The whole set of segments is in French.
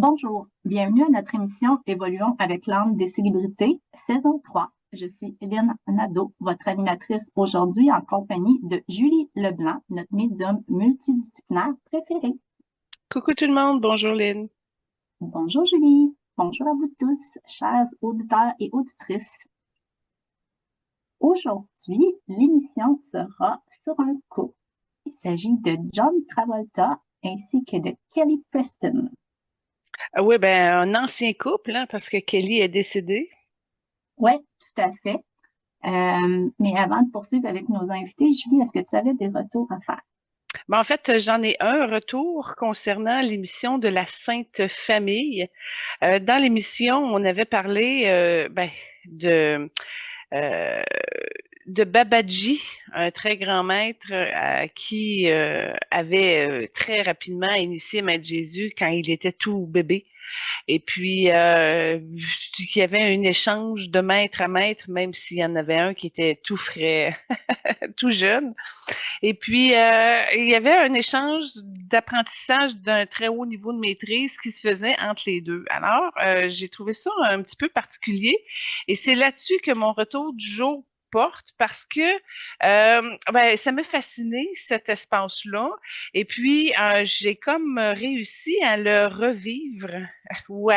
Bonjour, bienvenue à notre émission Évoluons avec l'âme des célébrités, saison 3. Je suis Hélène Nadeau, votre animatrice aujourd'hui en compagnie de Julie Leblanc, notre médium multidisciplinaire préférée. Coucou tout le monde, bonjour Lynn. Bonjour Julie, bonjour à vous tous, chers auditeurs et auditrices. Aujourd'hui, l'émission sera sur un couple. Il s'agit de John Travolta ainsi que de Kelly Preston. Ah oui, ben un ancien couple, hein, parce que Kelly est décédée. Oui, tout à fait. Mais avant de poursuivre avec nos invités, Julie, est-ce que tu avais des retours à faire? Ben, en fait, j'en ai un retour concernant l'émission de la Sainte Famille. Dans l'émission, on avait parlé de euh, de Babaji, un très grand maître qui avait très rapidement initié Maître Jésus quand il était tout bébé. Et puis, qu'il y avait un échange de maître à maître, même s'il y en avait un qui était tout frais, tout jeune. Et puis, il y avait un échange d'apprentissage d'un très haut niveau de maîtrise qui se faisait entre les deux. Alors, j'ai trouvé ça un petit peu particulier et c'est là-dessus que mon retour du jour porte parce que ça m'a fasciné cet espace-là et puis j'ai comme réussi à le revivre ou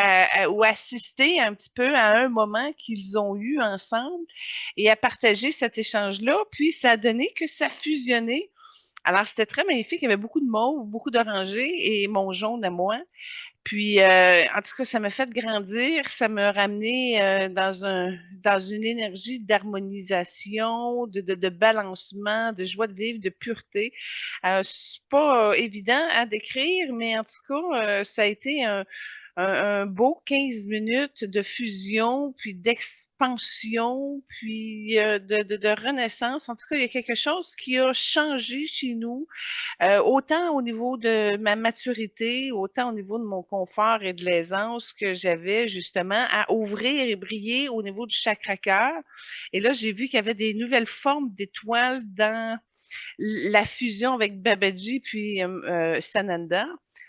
assister un petit peu à un moment qu'ils ont eu ensemble et à partager cet échange-là. Puis ça a donné que ça fusionnait. Alors, c'était très magnifique. Il y avait beaucoup de mauve, beaucoup d'orangés et mon jaune à moi. Puis, en tout cas, ça m'a fait grandir. Ça m'a ramené dans une énergie d'harmonisation, de balancement, de joie de vivre, de pureté. C'est pas évident à décrire, mais en tout cas, ça a été un beau 15 minutes de fusion, puis d'expansion, puis de renaissance. En tout cas, il y a quelque chose qui a changé chez nous, autant au niveau de ma maturité, autant au niveau de mon confort et de l'aisance que j'avais justement à ouvrir et briller au niveau du chakra cœur. Et là, j'ai vu qu'il y avait des nouvelles formes d'étoiles dans la fusion avec Babaji puis Sananda,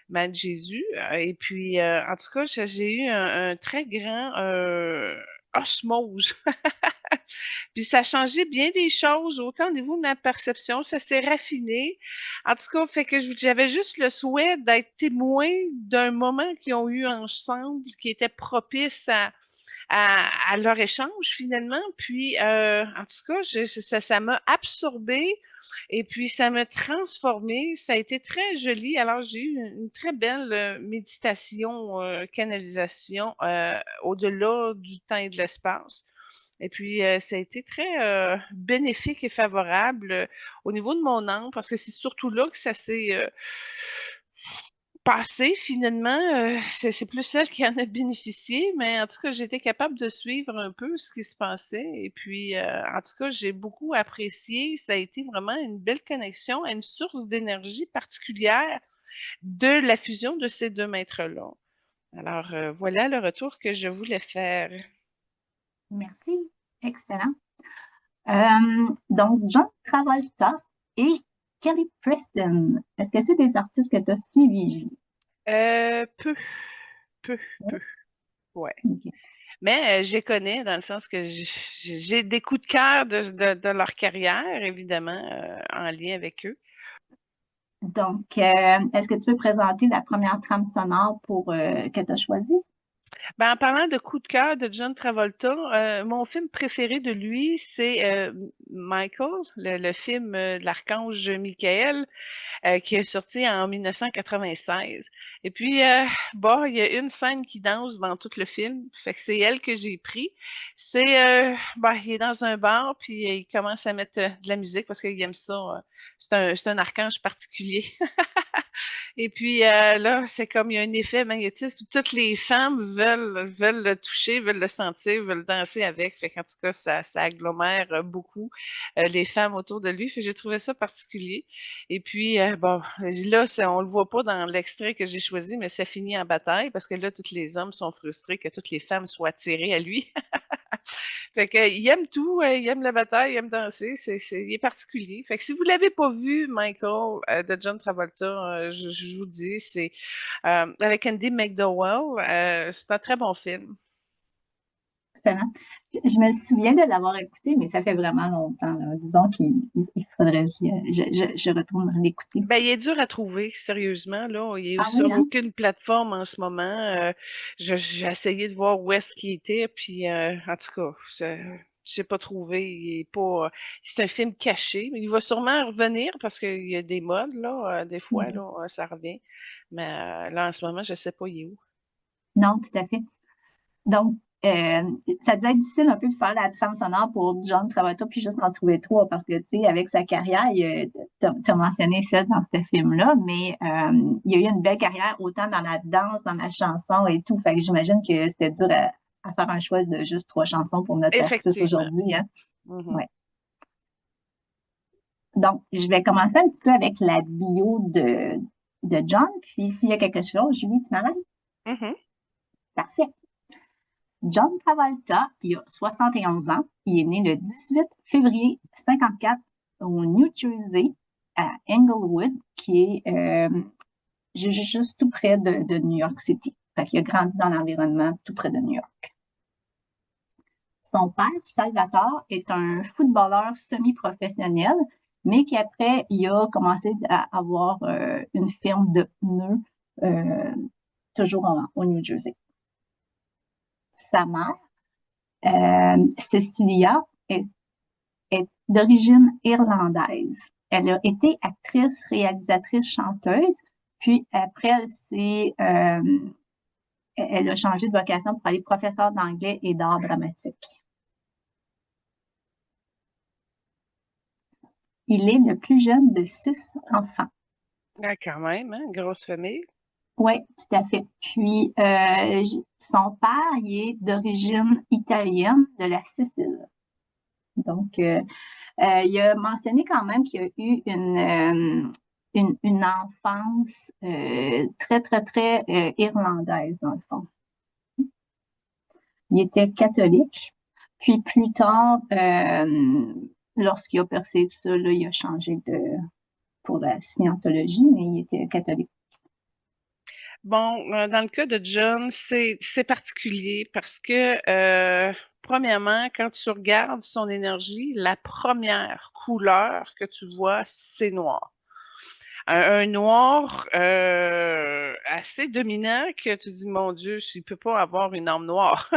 Mad Jésus. Et puis, en tout cas, j'ai eu un très grand osmose. Puis ça a changé bien des choses, autant au niveau de ma perception, ça s'est raffiné. En tout cas, fait que j'avais juste le souhait d'être témoin d'un moment qu'ils ont eu ensemble, qui était propice à leur échange finalement. Puis, en tout cas, ça m'a absorbé et puis ça m'a transformé. Ça a été très joli. Alors, j'ai eu une très belle méditation, canalisation au-delà du temps et de l'espace. Et puis, ça a été très bénéfique et favorable au niveau de mon âme, parce que c'est surtout là que ça s'est passé finalement. C'est plus celle qui en a bénéficié, mais en tout cas, j'ai été capable de suivre un peu ce qui se passait. Et puis, en tout cas, j'ai beaucoup apprécié. Ça a été vraiment une belle connexion, une source d'énergie particulière de la fusion de ces deux maîtres-là. Alors, voilà le retour que je voulais faire. Merci, excellent. Donc, John Travolta et Kelly Preston, est-ce que c'est des artistes que tu as suivis, Julie? Peu, peu, Oui. peu, ouais. Ok. Mais je les connais dans le sens que j'ai des coups de cœur de leur carrière, évidemment, en lien avec eux. Donc, est-ce que tu peux présenter la première trame sonore que tu as choisie? Ben, en parlant de coup de cœur de John Travolta, mon film préféré de lui, c'est Michael, le film de l'archange Michael, qui est sorti en 1996. Et puis, bon, il y a une scène qui danse dans tout le film, fait que c'est elle que j'ai pris. C'est, il est dans un bar, puis il commence à mettre de la musique parce qu'il aime ça. C'est un archange particulier. Et puis là, c'est comme il y a un effet magnétique, puis toutes les femmes veulent le toucher, veulent le sentir, veulent danser avec. Fait qu'en tout cas, ça agglomère beaucoup les femmes autour de lui. Fait que j'ai trouvé ça particulier. Et puis bon, là, on le voit pas dans l'extrait que j'ai choisi, mais ça finit en bataille parce que là, tous les hommes sont frustrés que toutes les femmes soient attirées à lui. Fait que, il aime tout, il aime la bataille, il aime danser, il est particulier. Fait que si vous l'avez pas vu, Michael, de John Travolta, je vous dis, c'est avec Andy McDowell, c'est un très bon film. Excellent. Je me souviens de l'avoir écouté, mais ça fait vraiment longtemps, là. Disons qu'il faudrait que je retourne l'écouter. Ben, il est dur à trouver, sérieusement, là. Il est Ah oui, sur hein? aucune plateforme en ce moment. J'ai essayé de voir où est-ce qu'il était, puis en tout cas, j'ai pas trouvé. Il est pas. C'est un film caché. Il va sûrement revenir parce qu'il y a des modes, là, des fois, Mhm. là, ça revient. Mais là, en ce moment, je sais pas, il est où. Non, tout à fait. Donc, ça devait être difficile un peu de faire la trame sonore pour John Travolta, puis juste en trouver trois, parce que, tu sais, avec sa carrière, tu as mentionné ça dans ce film-là, mais il y a eu une belle carrière autant dans la danse, dans la chanson et tout. Fait que j'imagine que c'était dur à faire un choix de juste trois chansons pour notre artiste Effectivement. aujourd'hui, hein? Mhm. Ouais. Donc, je vais commencer un petit peu avec la bio de John, puis s'il y a quelque chose, Julie, tu m'arrêtes? Mhm. Parfait. John Travolta, il a 71 ans. Il est né le 18 février 54 au New Jersey, à Englewood, qui est juste tout près de New York City. Fait qu'il a grandi dans l'environnement tout près de New York. Son père, Salvatore, est un footballeur semi-professionnel, mais qui après, il a commencé à avoir une firme de pneus, euh, toujours au New Jersey. Sa mère, Cecilia, est d'origine irlandaise. Elle a été actrice, réalisatrice, chanteuse, puis après, elle a changé de vocation pour aller professeure d'anglais et d'art dramatique. Il est le plus jeune de six enfants. Ah, quand même, hein, grosse famille. Oui, tout à fait. Puis, son père, il est d'origine italienne de la Sicile. Donc, il a mentionné quand même qu'il a eu une enfance très, très, très irlandaise, dans le fond. Il était catholique. Puis plus tard, lorsqu'il a percé tout ça, là, il a changé pour la scientologie, mais il était catholique. Bon, dans le cas de John, c'est particulier parce que, premièrement, quand tu regardes son énergie, la première couleur que tu vois, c'est noir. Un noir assez dominant que tu dis, mon Dieu, il peut pas avoir une âme noire.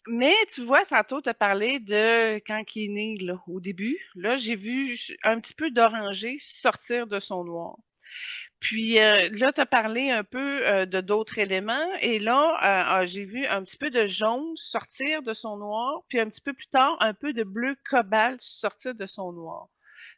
Mais tu vois, tantôt, tu as parlé de quand il est né, là, au début. Là, j'ai vu un petit peu d'orangé sortir de son noir. Puis là, tu as parlé un peu de d'autres éléments et là, j'ai vu un petit peu de jaune sortir de son noir, puis un petit peu plus tard, un peu de bleu cobalt sortir de son noir.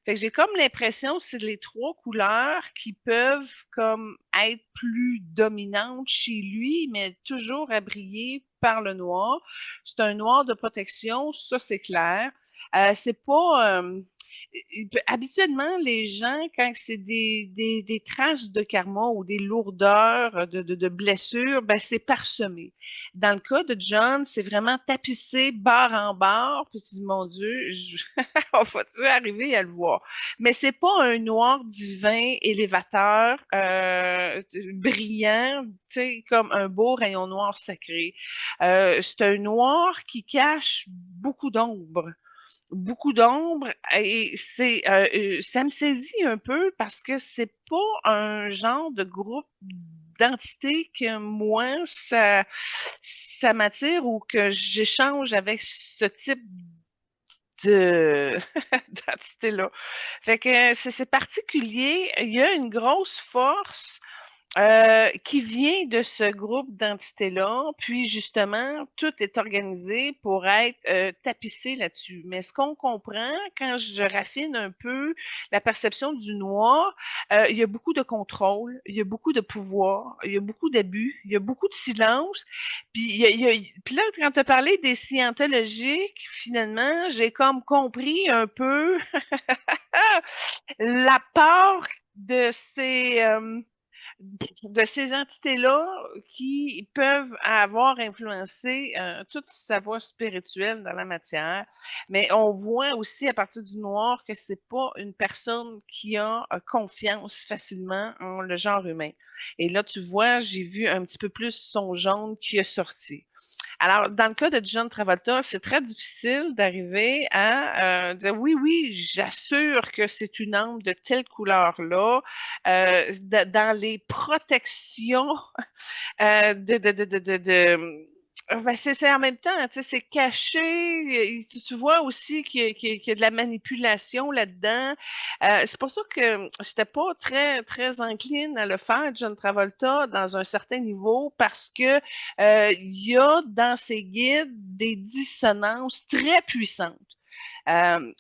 Fait que j'ai comme l'impression que c'est les trois couleurs qui peuvent comme être plus dominantes chez lui, mais toujours à briller par le noir. C'est un noir de protection, ça c'est clair. C'est pas habituellement, les gens, quand c'est des traces de karma ou des lourdeurs de blessures, ben, c'est parsemé. Dans le cas de John, c'est vraiment tapissé barre en barre, puis tu dis, mon Dieu, on va-tu arriver à le voir? Mais c'est pas un noir divin, élévateur, brillant, tu sais, comme un beau rayon noir sacré. C'est un noir qui cache beaucoup d'ombre et ça me saisit un peu parce que c'est pas un genre de groupe d'entités que moi ça m'attire ou que j'échange avec ce type de d'entité là. Fait que c'est particulier, il y a une grosse force qui vient de ce groupe d'entités-là, puis justement, tout est organisé pour être tapissé là-dessus. Mais ce qu'on comprend, quand je raffine un peu la perception du noir, il y a beaucoup de contrôle, il y a beaucoup de pouvoir, il y a beaucoup d'abus, il y a beaucoup de silence. Puis, puis là, quand tu as parlé des scientologiques, finalement, j'ai comme compris un peu la part de ces de ces entités-là qui peuvent avoir influencé toute sa voie spirituelle dans la matière. Mais on voit aussi à partir du noir que c'est pas une personne qui a confiance facilement en le genre humain. Et là, tu vois, j'ai vu un petit peu plus son jaune qui est sorti. Alors, dans le cas de John Travolta, c'est très difficile d'arriver à dire oui, oui, j'assure que c'est une âme de telle couleur-là. Dans les protections ben, c'est en même temps, tu sais, c'est caché. Tu vois aussi qu'il y a de la manipulation là-dedans. C'est pour ça que j'étais pas très, très incline à le faire, John Travolta, dans un certain niveau, parce que il y a dans ses guides des dissonances très puissantes. C'est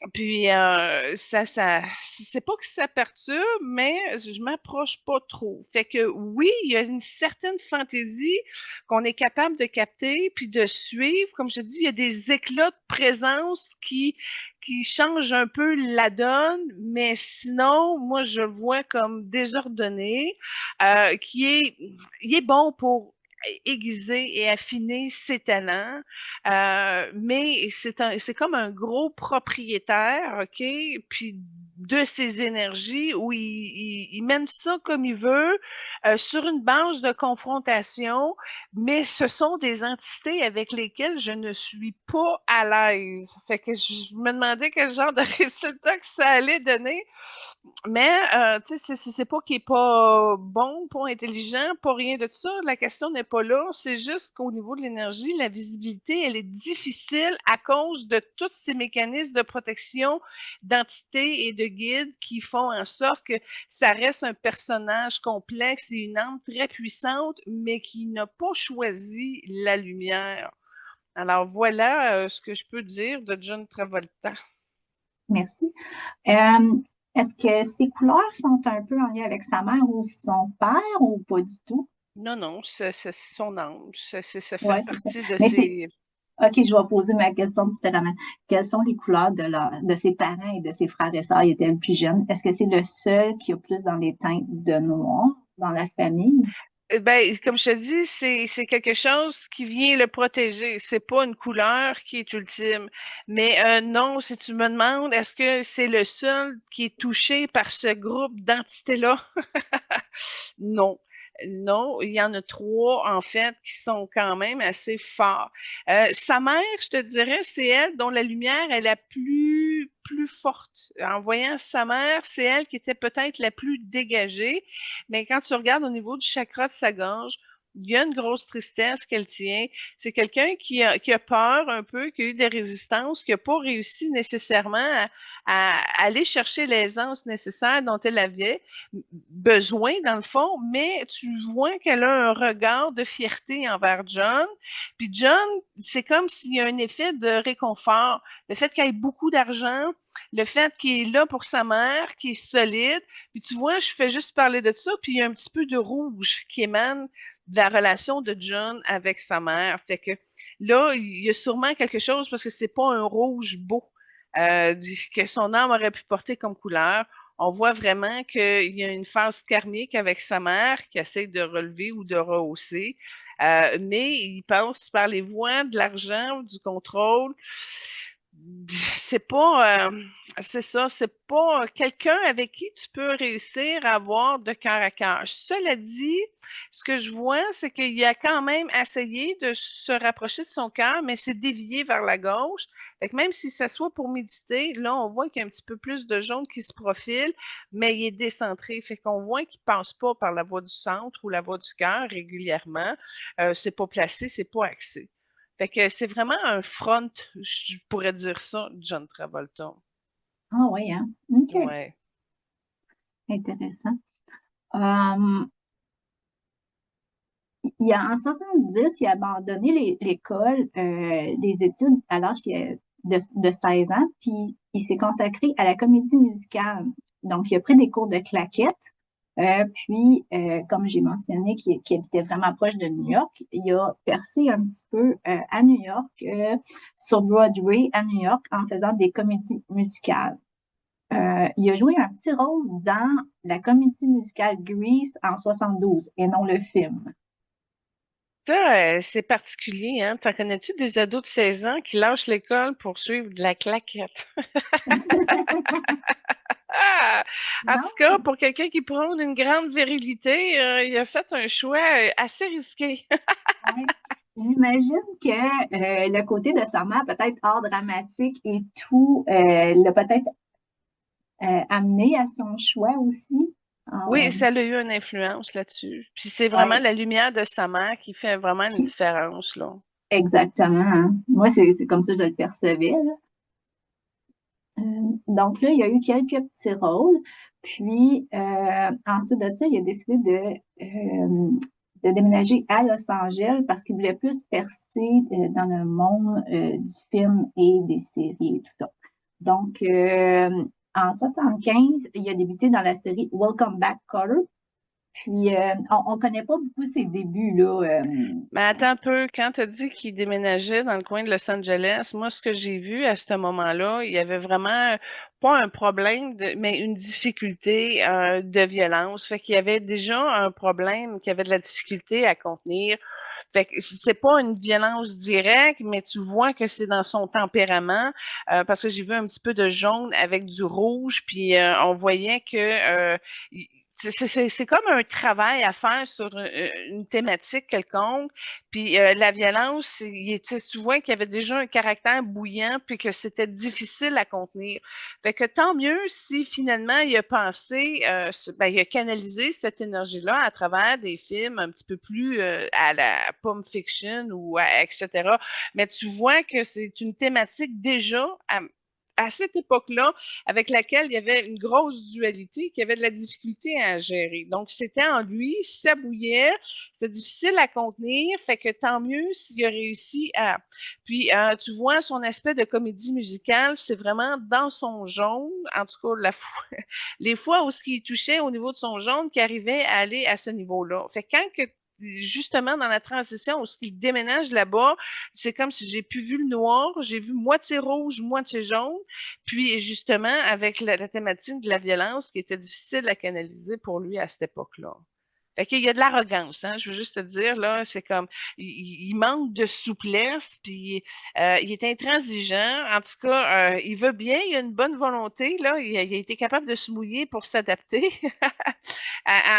pas que ça perturbe, mais je m'approche pas trop. Fait que oui, il y a une certaine fantaisie qu'on est capable de capter puis de suivre. Comme je dis, il y a des éclats de présence qui changent un peu la donne, mais sinon, moi, je le vois comme désordonné, il est bon pour aiguiser et affiner ses talents, mais c'est comme un gros propriétaire, OK? Puis de ses énergies où il mène ça comme il veut, sur une base de confrontation, mais ce sont des entités avec lesquelles je ne suis pas à l'aise. Fait que je me demandais quel genre de résultat que ça allait donner. Mais, tu sais, c'est pas qu'il est pas bon, pas intelligent, pas rien de tout ça. La question n'est pas là. C'est juste qu'au niveau de l'énergie, la visibilité, elle est difficile à cause de tous ces mécanismes de protection d'entités et de guides qui font en sorte que ça reste un personnage complexe et une âme très puissante, mais qui n'a pas choisi la lumière. Alors voilà ce que je peux dire de John Travolta. Merci. Est-ce que ces couleurs sont un peu en lien avec sa mère ou son père ou pas du tout? Non, non, c'est son âme. Ça fait Oui, c'est ça. partie de Mais c'est, ses. OK, je vais poser ma question différemment. Quelles sont les couleurs de ses parents et de ses frères et sœurs? Ils étaient plus jeunes. Est-ce que c'est le seul qui a plus dans les teintes de noir dans la famille? Ben, comme je te dis, c'est quelque chose qui vient le protéger. C'est pas une couleur qui est ultime. Mais non, si tu me demandes, est-ce que c'est le seul qui est touché par ce groupe d'entités-là? Non. Non, il y en a trois, en fait, qui sont quand même assez forts. Sa mère, je te dirais, c'est elle dont la lumière est la plus forte. En voyant sa mère, c'est elle qui était peut-être la plus dégagée. Mais quand tu regardes au niveau du chakra de sa gorge, il y a une grosse tristesse qu'elle tient. C'est quelqu'un qui a peur un peu, qui a eu des résistances, qui n'a pas réussi nécessairement à aller chercher l'aisance nécessaire dont elle avait besoin, dans le fond, mais tu vois qu'elle a un regard de fierté envers John. Puis John, c'est comme s'il y a un effet de réconfort. Le fait qu'il ait beaucoup d'argent, le fait qu'il est là pour sa mère, qu'il est solide. Puis tu vois, je fais juste parler de ça, puis il y a un petit peu de rouge qui émane de la relation de John avec sa mère. Fait que là, il y a sûrement quelque chose parce que c'est pas un rouge beau que son âme aurait pu porter comme couleur. On voit vraiment qu'il y a une phase karmique avec sa mère qui essaie de relever ou de rehausser. Mais il passe par les voies de l'argent, du contrôle. C'est pas, c'est ça, c'est pas quelqu'un avec qui tu peux réussir à avoir de cœur à cœur. Cela dit, ce que je vois, c'est qu'il a quand même essayé de se rapprocher de son cœur, mais c'est dévié vers la gauche. Fait que même si ça soit pour méditer, là, on voit qu'il y a un petit peu plus de jaune qui se profile, mais il est décentré. Fait qu'on voit qu'il passe pas par la voie du centre ou la voie du cœur régulièrement. C'est pas placé, c'est pas axé. Fait que c'est vraiment un front, je pourrais dire ça, John Travolta. Ah oui, hein? OK, Ouais. intéressant. Euh, en 70, il a abandonné l'école, les études à l'âge de 16 ans, puis il s'est consacré à la comédie musicale. Donc, il a pris des cours de claquettes. Puis, comme j'ai mentionné, qu'il habitait vraiment proche de New York, il a percé un petit peu à New York, sur Broadway à New York, en faisant des comédies musicales. Il a joué un petit rôle dans la comédie musicale Grease en 72 et non le film. Ça, c'est particulier, hein? T'en connais-tu des ados de 16 ans qui lâchent l'école pour suivre de la claquette? Ah! En tout Non, cas, pour quelqu'un qui prône une grande virilité, il a fait un choix assez risqué. ouais. J'imagine que le côté de sa mère, peut-être art dramatique et tout, l'a peut-être amené à son choix aussi. Oui, Euh, ça a eu une influence là-dessus. Puis c'est vraiment ouais, la lumière de sa mère qui fait vraiment une différence, là. exactement, hein. Moi, c'est comme ça que je le percevais, là. Donc là, il y a eu quelques petits rôles. Puis ensuite de ça, il a décidé de déménager à Los Angeles parce qu'il voulait plus percer dans le monde du film et des séries et tout ça. Donc, en 75, il a débuté dans la série Welcome Back, Kotter. Puis, on ne connaît pas beaucoup ses débuts, là. Mais attends un peu, quand tu as dit qu'il déménageait dans le coin de Los Angeles, moi, ce que j'ai vu à ce moment-là, il y avait vraiment pas un problème, mais une difficulté de violence. Fait qu'il y avait déjà un problème, qu'il y avait de la difficulté à contenir. Fait que c'est pas une violence directe, mais tu vois que c'est dans son tempérament, parce que j'ai vu un petit peu de jaune avec du rouge, puis on voyait que c'est comme un travail à faire sur une thématique quelconque. Puis la violence, tu vois qu'il y avait déjà un caractère bouillant, puis que c'était difficile à contenir. Fait que tant mieux si finalement il a pensé, ben, il a canalisé cette énergie-là à travers des films un petit peu plus à la Pulp Fiction ou etc. Mais tu vois que c'est une thématique déjà à cette époque-là, avec laquelle il y avait une grosse dualité, qu'il y avait de la difficulté à gérer. Donc, c'était en lui, ça bouillait, c'est difficile à contenir, fait que tant mieux s'il a réussi à. Puis, tu vois, son aspect de comédie musicale, c'est vraiment dans son jaune, en tout cas, les fois où ce qui touchait au niveau de son jaune, qui arrivait à aller à ce niveau-là. Fait que quand que justement dans la transition où il déménage là-bas, c'est comme si j'ai plus vu le noir, j'ai vu moitié rouge, moitié jaune, puis justement avec la thématique de la violence qui était difficile à canaliser pour lui à cette époque-là. Fait qu'il y a de l'arrogance, hein, je veux juste te dire, là, c'est comme, il manque de souplesse, puis il est intransigeant, en tout cas, il veut bien, il a une bonne volonté, là, il a été capable de se mouiller pour s'adapter,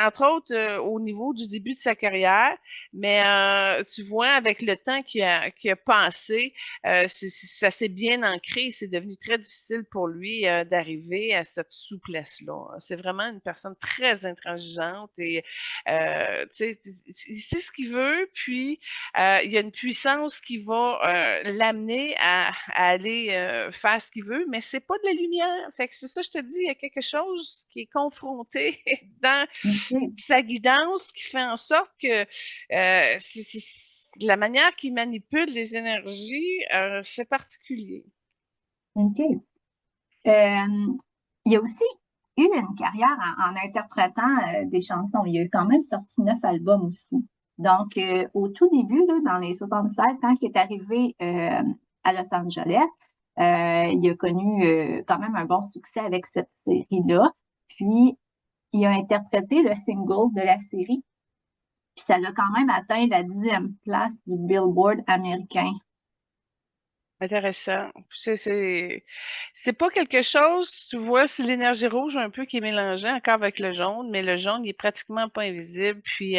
entre autres au niveau du début de sa carrière, mais tu vois, avec le temps qu'il a passé, ça s'est bien ancré, c'est devenu très difficile pour lui d'arriver à cette souplesse-là. C'est vraiment une personne très intransigeante et tu sais, il sait ce qu'il veut, puis il y a une puissance qui va l'amener à aller faire ce qu'il veut, mais c'est pas de la lumière. Fait que c'est ça, je te dis, il y a quelque chose qui est confronté dans OK. sa guidance qui fait en sorte que la manière qu'il manipule les énergies, c'est particulier. OK. Il y a aussi eu une carrière en interprétant des chansons. Il a quand même sorti 9 albums aussi. Donc, au tout début, là, dans les 76, quand il est arrivé à Los Angeles, il a connu quand même un bon succès avec cette série-là. Puis, il a interprété le single de la série. Puis, ça l'a quand même atteint la 10e place du Billboard américain. Intéressant. C'est pas quelque chose, tu vois, c'est l'énergie rouge un peu qui est mélangée encore avec le jaune, mais le jaune, il est pratiquement pas invisible. Puis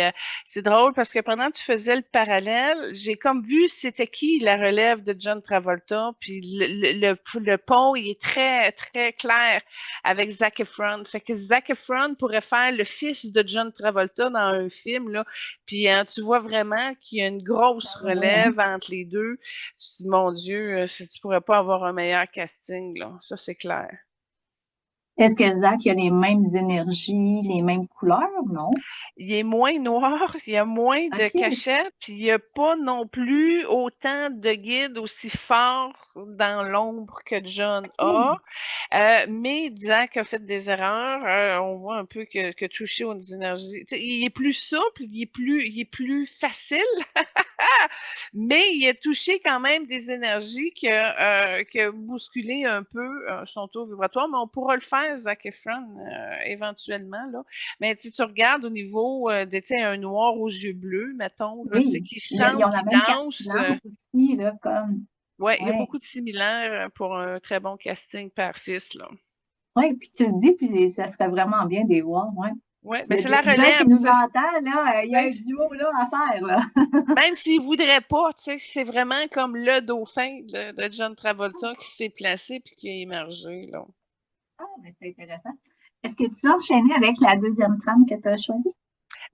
c'est drôle parce que pendant que tu faisais le parallèle, j'ai comme vu c'était qui la relève de John Travolta, puis le pont, il est très, très clair avec Zac Efron. Fait que Zac Efron pourrait faire le fils de John Travolta dans un film, là. Puis tu vois vraiment qu'il y a une grosse Ah ouais, hein? relève entre les deux. Je dis, mon Dieu, si tu pourrais pas avoir un meilleur casting, là, ça c'est clair. Est-ce que Zach a les mêmes énergies, les mêmes couleurs? Non? Il est moins noir, il y a moins de OK. cachets, puis il n'y a pas non plus autant de guides aussi forts dans l'ombre que John a. OK. Mais disant qu'il a fait des erreurs, on voit un peu que touché aux énergies. Tu sais, il est plus souple, il est plus facile. Mais il a touché quand même des énergies qui a bousculé un peu son taux vibratoire, mais on pourra le faire, Zac Efron, éventuellement, là. Mais tu regardes au niveau de, tu sais, un noir aux yeux bleus, mettons, là, tu sais, Oui, qui ils chante, ont la qui même carte danse. blanche aussi, là, comme, Ouais, il y a ouais. beaucoup de similaires pour un très bon casting père-fils, là. Oui, puis tu le dis, puis ça serait vraiment bien de les voir, ouais. Ouais, S'il ben y a c'est la des gens qui relève, nous ça. entendent, là, il y a un Ouais. duo, là, à faire, là. Même s'il voudrait pas, tu sais, c'est vraiment comme le dauphin de John Travolta qui s'est placé puis qui a émergé, là. Ah, mais c'est intéressant. Est-ce que tu veux enchaîner avec la deuxième trame que tu as choisie?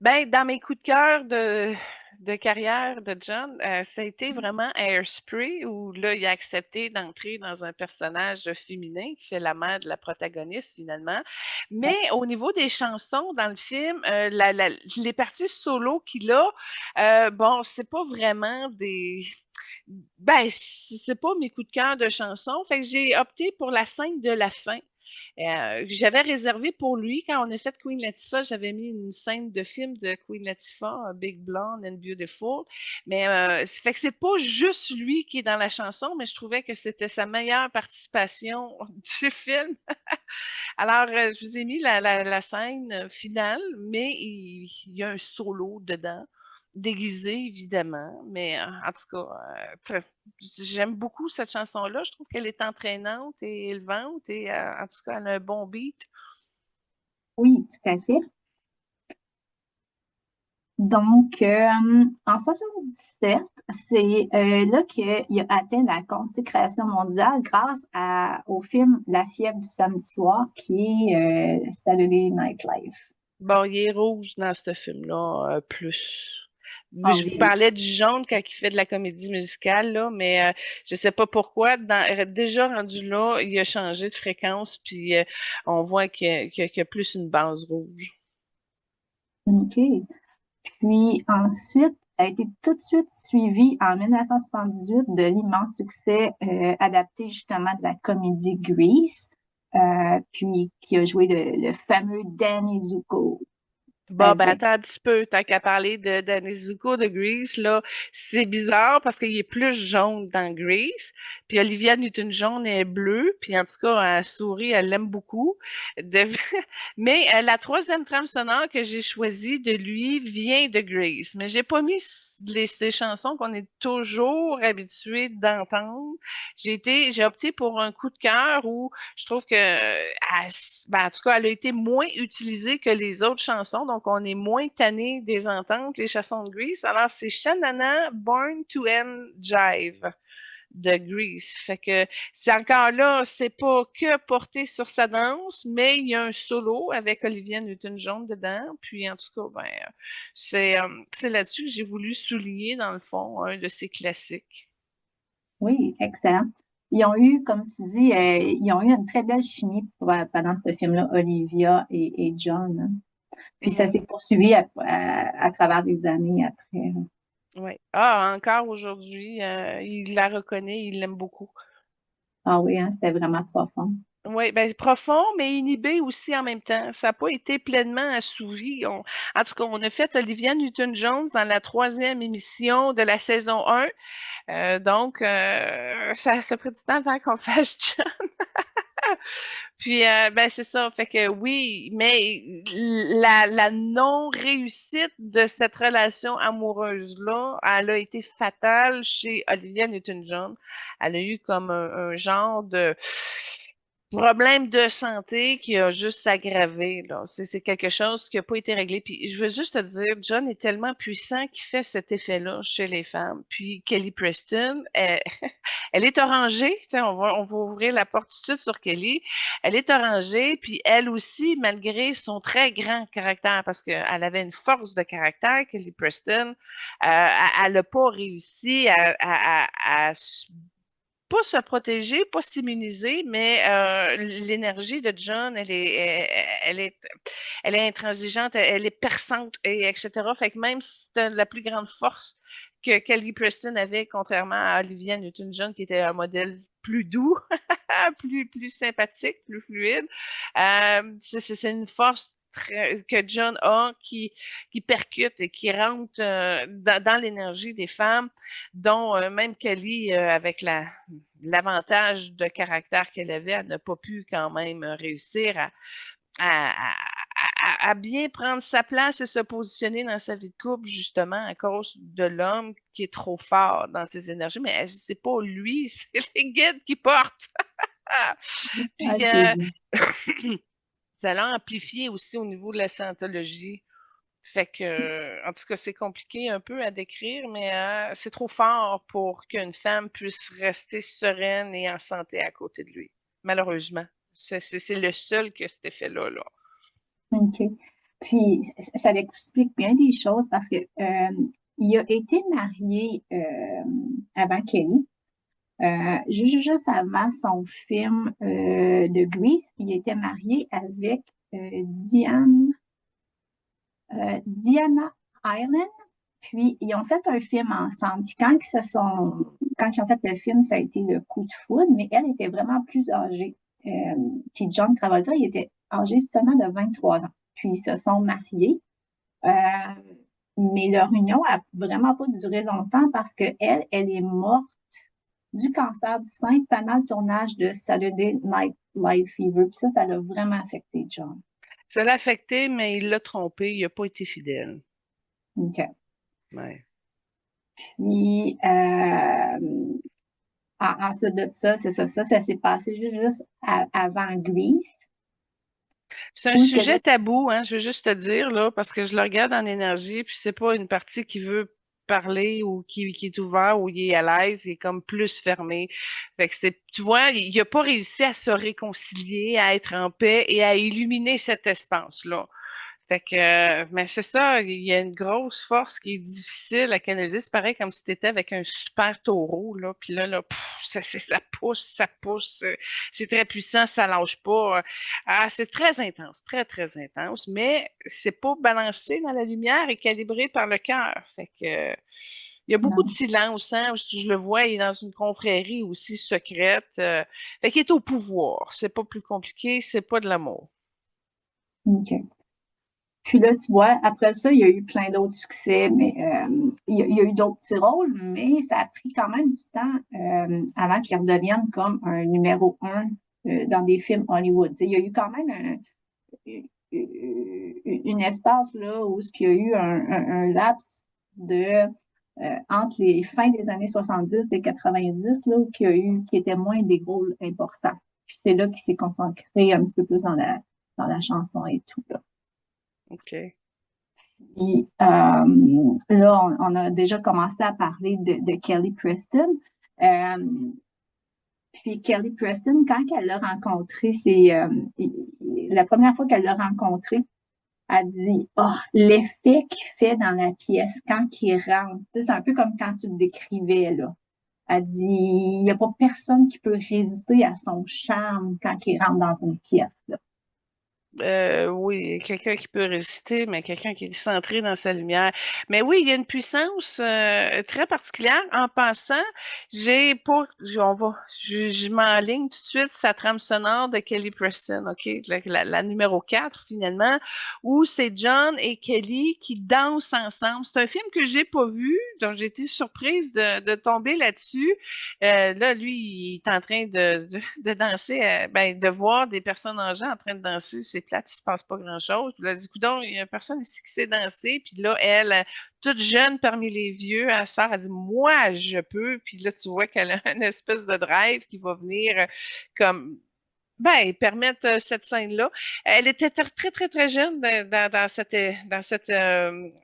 Ben, dans mes coups de cœur de carrière de John, ça a été vraiment Hairspray, où là, il a accepté d'entrer dans un personnage féminin qui fait la mère de la protagoniste, finalement. Mais au niveau des chansons dans le film, les parties solo qu'il a, bon, c'est pas vraiment des... Ben, c'est pas mes coups de cœur de chansons. Fait que j'ai opté pour la scène de la fin. J'avais réservé pour lui, quand on a fait Queen Latifah, j'avais mis une scène de film de Queen Latifah, Big Blonde and Beautiful. Mais ça fait que c'est pas juste lui qui est dans la chanson, mais je trouvais que c'était sa meilleure participation du film. Alors, je vous ai mis la scène finale, mais il y a un solo dedans, déguisé évidemment, mais en tout cas, j'aime beaucoup cette chanson-là. Je trouve qu'elle est entraînante et élevante et en tout cas, elle a un bon beat. Oui, tout à fait. Donc, en 77, c'est là qu'il a atteint la consécration mondiale grâce au film La fièvre du samedi soir, qui est Saturday Night Live. Bon, il est rouge dans ce film-là, plus. Ah Je vous oui, parlais du jaune quand il fait de la comédie musicale, là, mais je sais pas pourquoi. Déjà rendu là, il a changé de fréquence, puis on voit qu'il y a plus une base rouge. OK. Puis ensuite, ça a été tout de suite suivi en 1978 de l'immense succès adapté justement de la comédie Grease, puis qui a joué le fameux Danny Zuko Bon, ben avec. attends un petit peu, tant qu'à parler de Nezuko de Grease, là, c'est bizarre parce qu'il est plus jaune dans Grease, puis Olivia Newton-John est bleue, puis en tout cas, elle sourit, elle l'aime beaucoup. De- Mais la troisième trame sonore que j'ai choisie de lui vient de Grease, mais j'ai pas mis ces chansons qu'on est toujours habitué d'entendre. J'ai opté pour un coup de cœur où je trouve que, ben, en tout cas, elle a été moins utilisée que les autres chansons, donc on est moins tanné des ententes, les chansons de Grease. Alors, c'est Shanana Born to End Jive de Grease. Fait que c'est encore là, c'est pas que porté sur sa danse, mais il y a un solo avec Olivia Newton-John dedans. Puis en tout cas, ben, c'est là-dessus que j'ai voulu souligner, dans le fond, un de ses classiques. Oui, excellent. Ils ont eu, comme tu dis, ils ont eu une très belle chimie pendant ce film-là, Olivia et John, hein. Puis ça Oui. s'est poursuivi à travers des années après. Oui. Ah, encore aujourd'hui, il la reconnaît, il l'aime beaucoup. Ah oui, hein, c'était vraiment profond. Oui, ben profond, mais inhibé aussi en même temps. Ça n'a pas été pleinement assouvi. En tout cas, on a fait Olivia Newton-Jones dans la troisième émission de la saison 1. Donc, ça a pris du temps avant qu'on fasse John. Puis, ben c'est ça. Fait que oui, mais la non-réussite de cette relation amoureuse-là, elle a été fatale chez Olivia Newton-John. Elle a eu comme un genre de problème de santé qui a juste s'aggravé, là. C'est quelque chose qui n'a pas été réglé. Puis je veux juste te dire, John est tellement puissant qu'il fait cet effet-là chez les femmes. Puis Kelly Preston, elle, elle est orangée. Tu sais, on va ouvrir la porte tout de suite sur Kelly. Elle est orangée, puis elle aussi, malgré son très grand caractère, parce qu'elle avait une force de caractère, Kelly Preston, elle n'a pas réussi à pas se protéger, pas s'immuniser, mais l'énergie de John, elle est intransigeante, elle est perçante, et etc. Fait que même si c'était la plus grande force que Kelly Preston avait, contrairement à Olivia Newton-John, qui était un modèle plus doux, plus sympathique, plus fluide, c'est une force que John a qui percute et qui rentre dans l'énergie des femmes, dont même Kelly, avec l'avantage de caractère qu'elle avait, elle n'a pas pu quand même réussir à, à bien prendre sa place et se positionner dans sa vie de couple, justement, à cause de l'homme qui est trop fort dans ses énergies. Mais c'est pas lui, c'est les guides qui portent. Ah, Puis, c'est bien. ça l'a amplifié aussi au niveau de la scientologie. Fait que, en tout cas, c'est compliqué un peu à décrire, mais c'est trop fort pour qu'une femme puisse rester sereine et en santé à côté de lui. Malheureusement. C'est le seul qui a cet effet-là, là. OK. Puis, ça explique bien des choses parce que il a été marié avant Kelly. Juste avant son film de Grease, il était marié avec Diana Island. Puis, ils ont fait un film ensemble. Puis, quand ils ont fait le film, ça a été le coup de foudre, mais elle était vraiment plus âgée. Euh, Puis, John Travolta, il était âgé seulement de 23 ans. Puis, ils se sont mariés. Euh, mais leur union a vraiment pas duré longtemps parce que elle est morte du cancer du sein pendant le tournage de Saturday Night Live Fever. Puis ça l'a vraiment affecté John. Ça l'a affecté, mais il l'a trompé, il n'a pas été fidèle. OK. Ouais. Puis, ensuite de ça, c'est ça s'est passé juste avant Grease. C'est un Où que là, sujet tabou, hein, je veux juste te dire, là, parce que je le regarde en énergie, puis c'est pas une partie qui veut parler ou qui est ouvert ou il est à l'aise, il est comme plus fermé. Fait que tu vois, il a pas réussi à se réconcilier, à être en paix et à illuminer cet espace-là. Fait que, mais c'est ça, il y a une grosse force qui est difficile à canaliser. C'est pareil comme si tu étais avec un super taureau, là, puis là, ça pousse, ça pousse. C'est très puissant, ça lâche pas. C'est très intense, très, très intense, mais c'est pas balancé dans la lumière et calibré par le cœur. Fait que, il y a beaucoup de non. silence, hein. Je le vois, il est dans une confrérie aussi secrète. Fait qu'il est au pouvoir. C'est pas plus compliqué, c'est pas de l'amour. OK. Puis là, tu vois, après ça, il y a eu plein d'autres succès, mais il y a eu d'autres petits rôles, mais ça a pris quand même du temps avant qu'il redevienne comme un numéro un dans des films Hollywood. Tu sais, il y a eu quand même une espace là où il y a eu un laps de entre les fins des années 70 et 90 là, qui était moins des rôles importants. Puis c'est là qu'il s'est concentré un petit peu plus dans la chanson et tout là. OK. Puis là, on a déjà commencé à parler de Kelly Preston. Euh, Puis Kelly Preston, quand elle l'a rencontré, la première fois qu'elle l'a rencontré, elle dit, oh, l'effet qu'il fait dans la pièce quand il rentre. Tu sais, c'est un peu comme quand tu le décrivais, là. Elle dit, il n'y a pas personne qui peut résister à son charme quand il rentre dans une pièce, là. Oui, quelqu'un qui peut résister, mais quelqu'un qui est centré dans sa lumière. Mais oui, il y a une puissance très particulière. En passant, j'ai pas, je m'enligne tout de suite sa trame sonore de Kelly Preston, OK, la numéro 4 finalement, où c'est John et Kelly qui dansent ensemble. C'est un film que j'ai pas vu, donc j'ai été surprise de tomber là-dessus. Là, lui, il est en train de danser, ben, de voir des personnes âgées en train de danser, c'est plate, il se passe pas grand-chose. Puis là, du coup, donc, il y a personne ici qui sait danser. Puis là, elle, toute jeune parmi les vieux, elle sort, elle dit, moi, je peux. Puis là, tu vois qu'elle a une espèce de drive qui va venir comme ben, permettre cette scène-là. Elle était très, très, très jeune dans cette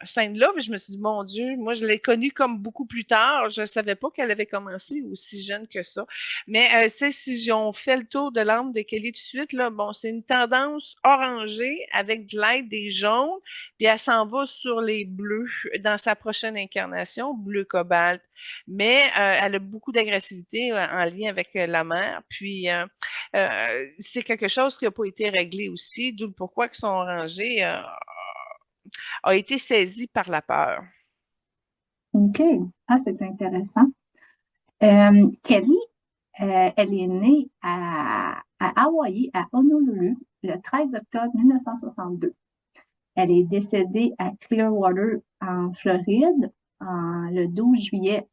scène-là. Puis je me suis dit, mon Dieu, moi, je l'ai connue comme beaucoup plus tard. Je ne savais pas qu'elle avait commencé aussi jeune que ça. Mais si on fait le tour de l'âme de Kelly tout de suite, là, bon, c'est une tendance orangée avec de l'aide des jaunes. Puis elle s'en va sur les bleus dans sa prochaine incarnation, bleu cobalt. Mais elle a beaucoup d'agressivité en lien avec la mère. Puis c'est quelque chose qui n'a pas été réglé aussi, d'où le pourquoi que son rangé a été saisi par la peur. OK. Ah, c'est intéressant. Kelly, elle est née à Hawaï, à Honolulu, le 13 octobre 1962. Elle est décédée à Clearwater, en Floride, le 12 juillet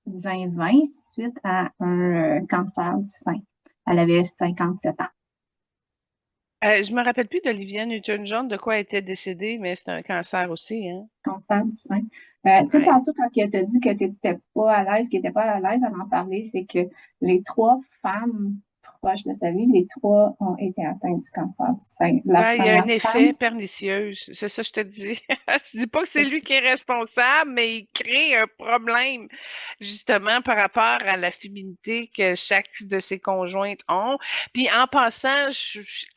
2020, suite à un cancer du sein. Elle avait 57 ans. Je me rappelle plus d'Olivia Newton-John, de quoi elle était décédée, mais c'était un cancer aussi, hein? Cancer du sein. Tu sais, Ouais. tantôt, quand elle t'a dit que tu n'étais pas à l'aise, qu'elle n'était pas à l'aise à en parler, c'est que les trois femmes proches de sa vie, les trois ont été atteintes du cancer du sein. La Ben, il y a un première effet femme, pernicieux, c'est ça que je te dis. Je dis pas que c'est lui qui est responsable, mais il crée un problème, justement, par rapport à la féminité que chaque de ses conjointes ont. Puis en passant,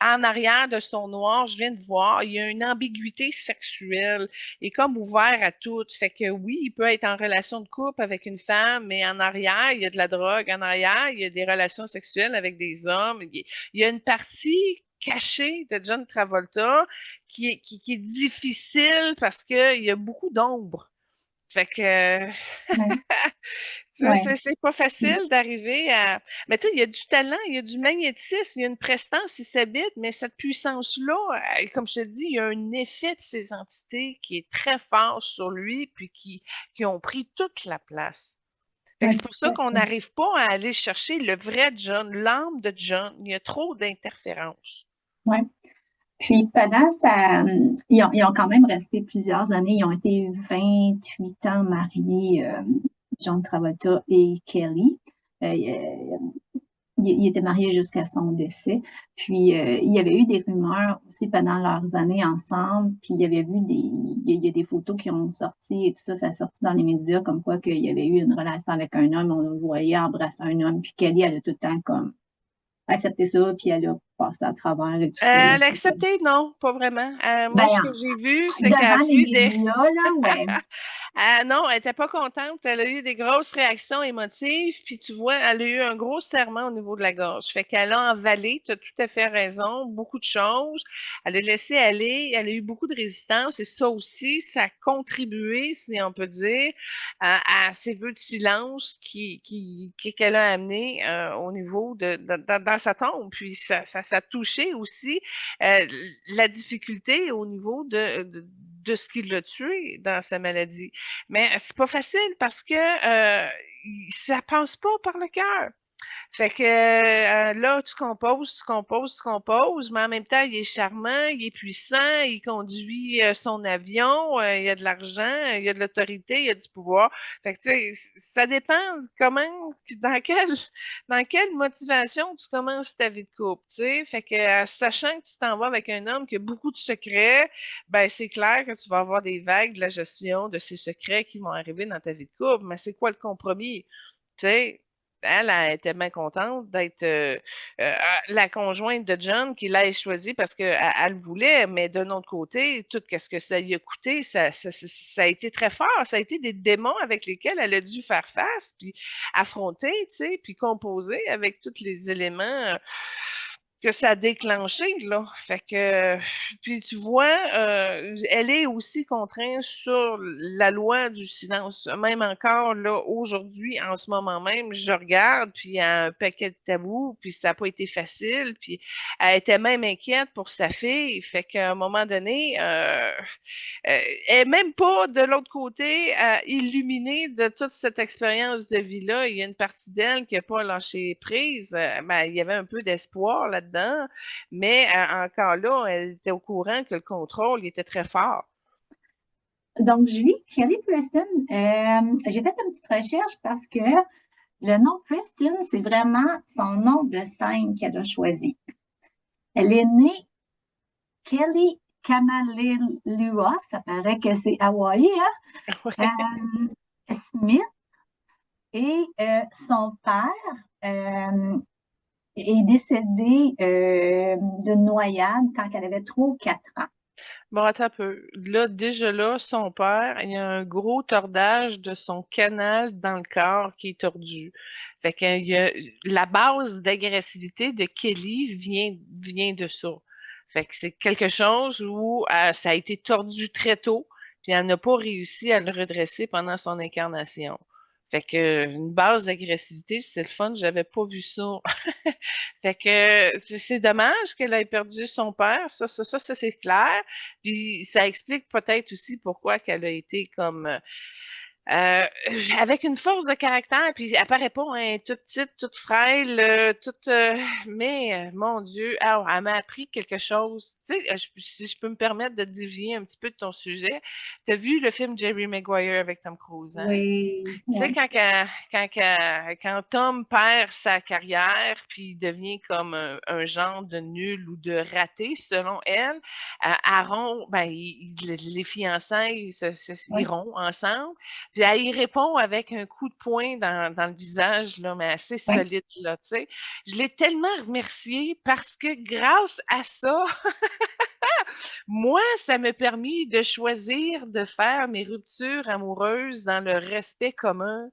en arrière de son noir, je viens de voir, il y a une ambiguïté sexuelle. Il est comme ouvert à tout. Fait que oui, il peut être en relation de couple avec une femme, mais en arrière, il y a de la drogue. En arrière, il y a des relations sexuelles avec des hommes. Il y a une partie cachée de John Travolta qui est difficile parce qu'il y a beaucoup d'ombre. Fait que ouais, ça, ouais. c'est pas facile d'arriver à. Mais tu sais, il y a du talent, il y a du magnétisme, il y a une prestance, il s'habite, mais cette puissance-là, comme je te dis, il y a un effet de ces entités qui est très fort sur lui, puis qui ont pris toute la place. Fait que Ouais, c'est pour ça tout à qu'on fait. n'arrive pas à aller chercher le vrai John, l'âme de John. Il y a trop d'interférences. Ouais. Puis pendant ils ont quand même resté plusieurs années. Ils ont été 28 ans mariés, John Travolta et Kelly. Il était marié jusqu'à son décès. Puis, il y avait eu des rumeurs aussi pendant leurs années ensemble. Puis, il y avait vu il y a des photos qui ont sorti et tout ça, ça a sorti dans les médias comme quoi qu'il y avait eu une relation avec un homme, on le voyait embrasser un homme. Puis, Kelly, elle a tout le temps comme accepté ça, puis elle a passé à travers et tout ça. Elle a accepté? Non, pas vraiment. Moi, ce que Ben, j'ai vu, c'est qu'elle a devant les vu des. médias, là, ouais. Ah non, elle était pas contente. Elle a eu des grosses réactions émotives, puis tu vois, elle a eu un gros serrement au niveau de la gorge. Fait qu'elle a avalé, tu as tout à fait raison, beaucoup de choses. Elle a laissé aller, elle a eu beaucoup de résistance, et ça aussi, ça a contribué, si on peut dire, à ces vœux de silence qu'elle a amené au niveau dans sa tombe. Puis ça a touché aussi euh, la difficulté au niveau de ce qui l'a tué dans sa maladie. Mais c'est pas facile parce que ça passe pas par le cœur. Fait que là, tu composes, tu composes, tu composes, mais en même temps, il est charmant, il est puissant, il conduit son avion, il a de l'argent, il a de l'autorité, il a du pouvoir. Fait que tu sais, ça dépend comment, dans quelle motivation tu commences ta vie de couple, tu sais. Fait que sachant que tu t'en vas avec un homme qui a beaucoup de secrets, ben c'est clair que tu vas avoir des vagues de la gestion de ces secrets qui vont arriver dans ta vie de couple. Mais c'est quoi le compromis? Tu sais, elle était bien contente d'être la conjointe de John qu'il ait choisi parce qu'elle le voulait, mais d'un autre côté, tout ce que ça lui a coûté, ça a été très fort. Ça a été des démons avec lesquels elle a dû faire face, puis affronter, tu sais, puis composer avec tous les éléments que ça a déclenché, là. Fait que, puis tu vois, elle est aussi contrainte sur la loi du silence. Même encore, là, aujourd'hui, en ce moment même, je regarde, puis il y a un paquet de tabous, puis ça n'a pas été facile, puis elle était même inquiète pour sa fille. Fait qu'à un moment donné, elle est même pas de l'autre côté illuminée de toute cette expérience de vie-là. Il y a une partie d'elle qui n'a pas lâché prise. Ben, il y avait un peu d'espoir là-dedans, mais encore là, elle était au courant que le contrôle il était très fort. Donc, Julie, Kelly Preston, j'ai fait une petite recherche parce que le nom Preston, c'est vraiment son nom de scène qu'elle a choisi. Elle est née Kelly Kamalilua, ça paraît que c'est Hawaï, Ouais. hein? Smith, et son père est décédé d'une noyade quand elle avait 3 ou 4 ans. Bon, attends un peu. Là, déjà là, son père, il y a un gros tordage de son canal dans le corps qui est tordu. Fait que la base d'agressivité de Kelly vient de ça. Fait que c'est quelque chose où ça a été tordu très tôt, puis elle n'a pas réussi à le redresser pendant son incarnation. Fait que une base d'agressivité, c'est le fun, j'avais pas vu ça. Fait que c'est dommage qu'elle ait perdu son père, ça c'est clair. Puis ça explique peut-être aussi pourquoi qu'elle a été comme euh, avec une force de caractère, puis elle paraît pas, hein, toute petite, toute frêle, mais mon Dieu, elle m'a appris quelque chose. Tu sais, si je peux me permettre de dévier un petit peu de ton sujet, t'as vu le film Jerry Maguire avec Tom Cruise, hein? Oui, Tu sais, oui, quand Tom perd sa carrière, puis il devient comme genre de nul ou de raté, selon elle, Aaron, ben, les fiançailles, ils oui. rompent ensemble, puis elle y répond avec un coup de poing dans le visage, là, mais assez Oui. solide, là, tu sais. Je l'ai tellement remerciée parce que grâce à ça, moi, ça m'a permis de choisir de faire mes ruptures amoureuses dans le respect commun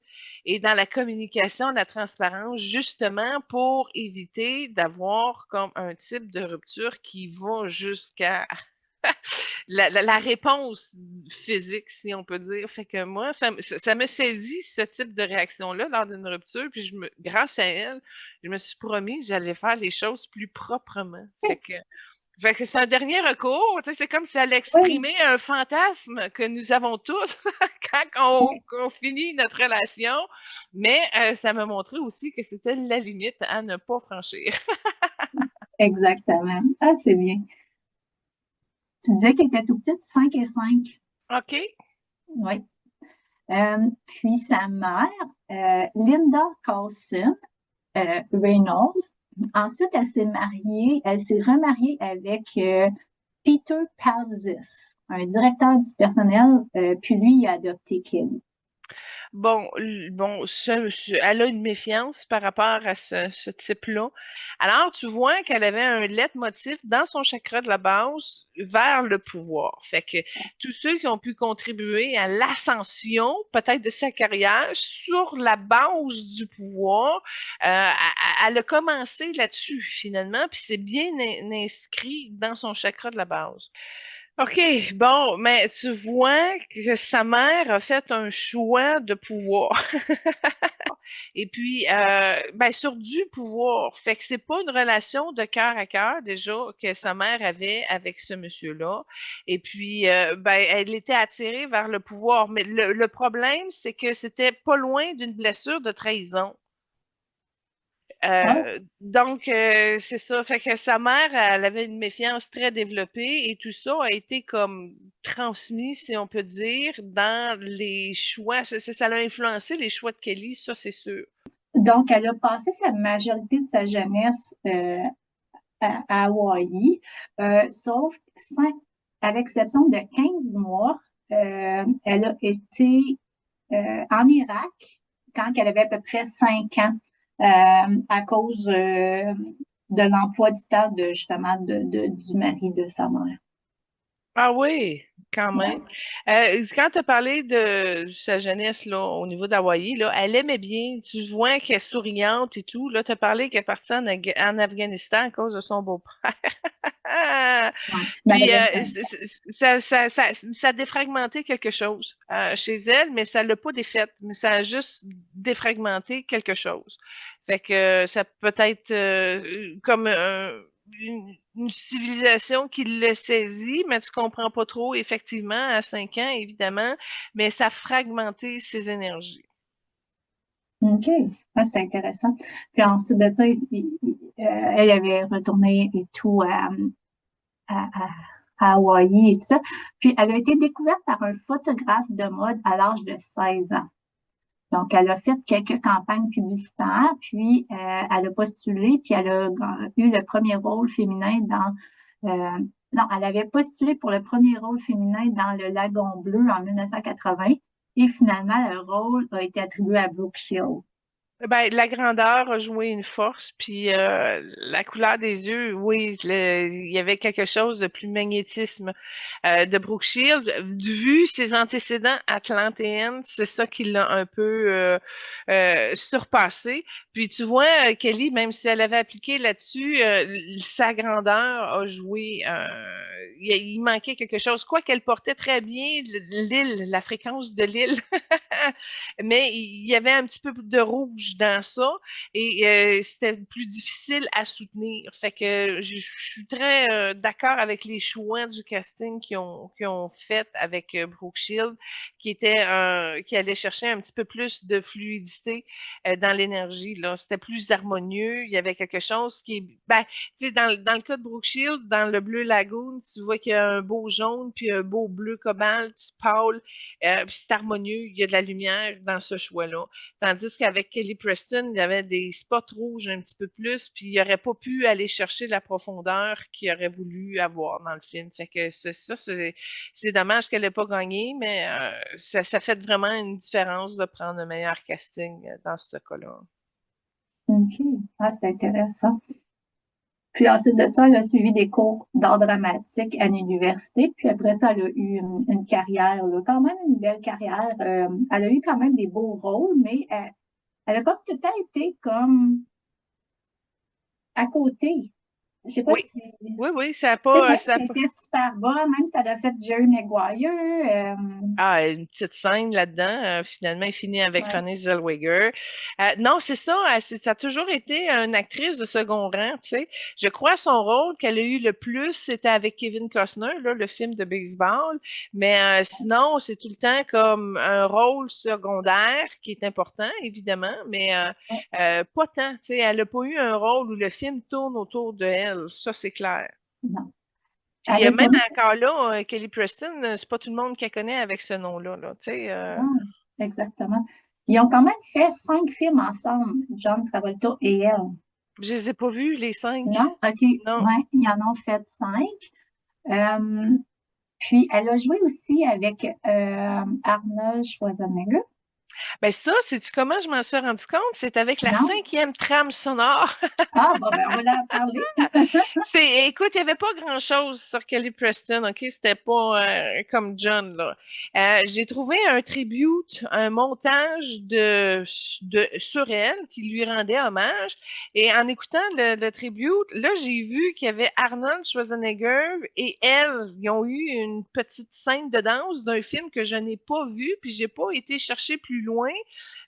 et dans la communication, la transparence, justement pour éviter d'avoir comme un type de rupture qui va jusqu'à la réponse physique, si on peut dire. Fait que moi, ça me saisit ce type de réaction-là lors d'une rupture, puis grâce à elle, je me suis promis que j'allais faire les choses plus proprement. Fait que c'est un dernier recours, tu sais, c'est comme si elle Oui, exprimait un fantasme que nous avons tous quand oui, on finit notre relation, mais ça m'a montré aussi que c'était la limite à ne pas franchir. exactement. Ah, c'est bien. Tu disais qu'elle était tout petite, 5 et 5. OK. Oui. Puis sa mère, Linda Carlson Reynolds. Ensuite, elle s'est remariée avec Peter Palzis, un directeur du personnel, puis lui, il a adopté Kelly. Bon, elle a une méfiance par rapport à ce type-là. Alors, tu vois qu'elle avait un leitmotiv dans son chakra de la base vers le pouvoir. Fait que tous ceux qui ont pu contribuer à l'ascension, peut-être de sa carrière, sur la base du pouvoir, elle a commencé là-dessus, finalement, puis c'est bien inscrit dans son chakra de la base. OK, bon, mais tu vois que sa mère a fait un choix de pouvoir. Et puis, ben, sur du pouvoir. Fait que c'est pas une relation de cœur à cœur, déjà, que sa mère avait avec ce monsieur-là. Et puis, ben, elle était attirée vers le pouvoir. Mais le problème, c'est que c'était pas loin d'une blessure de trahison. Ah, Donc, c'est ça. Fait que sa mère, elle avait une méfiance très développée et tout ça a été comme transmis, si on peut dire, dans les choix. Ça a influencé les choix de Kelly, ça, c'est sûr. donc, elle a passé sa majorité de sa jeunesse à Hawaï, sauf à l'exception de 15 mois, elle a été en Irak quand elle avait à peu près 5 ans à cause de l'emploi du temps de justement du mari de sa mère. Ah oui, quand Ouais. même. Quand tu as parlé de sa jeunesse là, au niveau d'Hawaï, là, elle aimait bien, tu vois qu'elle est souriante et tout. Là, tu as parlé qu'elle est partie en Afghanistan à cause de son beau-père. Ouais. Ben, Puis elle avait 5 ans. ça a défragmenté quelque chose chez elle, mais ça l'a pas défaite, mais ça a juste défragmenté quelque chose. Fait que ça peut être comme une civilisation qui le saisit, mais tu comprends pas trop, effectivement, à 5 ans, évidemment, mais ça a fragmenté ses énergies. OK. Ah, c'est intéressant. Puis ensuite de ça, elle avait retourné et tout à, à- à Hawaï et tout ça. Puis elle a été découverte par un photographe de mode à l'âge de 16 ans. Donc, elle a fait quelques campagnes publicitaires, puis elle a postulé, puis elle a eu le premier rôle féminin non, elle avait postulé pour le premier rôle féminin dans Le Lagon Bleu en 1980, et finalement, le rôle a été attribué à Brooke Shields. Ben, la grandeur a joué une force, puis la couleur des yeux, oui, il y avait quelque chose de plus magnétisme de Brooke Shields. Vu ses antécédents atlantéennes, c'est ça qui l'a un peu surpassé. Puis tu vois, Kelly, même si elle avait appliqué là-dessus, sa grandeur a joué, il manquait quelque chose. Quoi qu'elle portait très bien l'île, la fréquence de l'île. Mais il y avait un petit peu de rouge dans ça et c'était plus difficile à soutenir. Fait que je suis très d'accord avec les choix du casting qu'ils ont fait avec Brooke Shield, qui allait chercher un petit peu plus de fluidité dans l'énergie. Là, c'était plus harmonieux. Il y avait quelque chose qui est, ben, tu sais, dans le cas de Brooke Shield, dans le bleu Lagoon, tu vois qu'il y a un beau jaune puis un beau bleu cobalt, pâle, puis c'est harmonieux. Il y a de la lumière dans ce choix-là. Tandis qu'avec Kelly Preston, il y avait des spots rouges un petit peu plus, puis il n'aurait pas pu aller chercher la profondeur qu'il aurait voulu avoir dans le film. Fait que c'est dommage qu'elle n'ait pas gagné, mais ça fait vraiment une différence de prendre un meilleur casting dans ce cas-là. OK. Ah, c'est intéressant. Puis ensuite de ça, elle a suivi des cours d'art dramatique à l'université. Puis après ça, elle a eu une carrière, là, quand même une belle carrière. Elle a eu quand même des beaux rôles, mais elle a comme tout le temps été comme à côté. Je sais pas Oui, si... oui, oui, ça a Tu sais, pas, même ça a si elle pas. était super bonne, même si elle a fait Jerry Maguire, Ah, une petite scène là-dedans. Finalement, il finit avec ouais, Renée Zellweger. Non, c'est ça. Ça a toujours été une actrice de second rang, tu sais. Je crois son rôle qu'elle a eu le plus, c'était avec Kevin Costner, là, le film de baseball. Mais sinon, c'est tout le temps comme un rôle secondaire qui est important, évidemment, mais ouais, pas tant. Tu sais, elle n'a pas eu un rôle où le film tourne autour de elle. Ça, c'est clair. non. Puis Elle a même tourné, encore là, Kelly Preston, c'est pas tout le monde qu'elle connaît avec ce nom-là, là, tu sais. non, exactement. Ils ont quand même fait 5 films ensemble, John Travolta et elle. Je les ai pas vus, les cinq. Non? OK. Non. Ouais, ils en ont fait 5. Euh, Puis, elle a joué aussi avec Arnold Schwarzenegger. Ben ça, sais-tu comment je m'en suis rendu compte? C'est avec la Non? cinquième trame sonore. Ah, bon, ben, on va en parler. Écoute, il n'y avait pas grand-chose sur Kelly Preston, OK? C'était pas comme John, là. J'ai trouvé un tribute, un montage sur elle qui lui rendait hommage. Et en écoutant le tribute, là, j'ai vu qu'il y avait Arnold Schwarzenegger et elle. Ils ont eu une petite scène de danse d'un film que je n'ai pas vu, puis j'ai pas été chercher plus loin.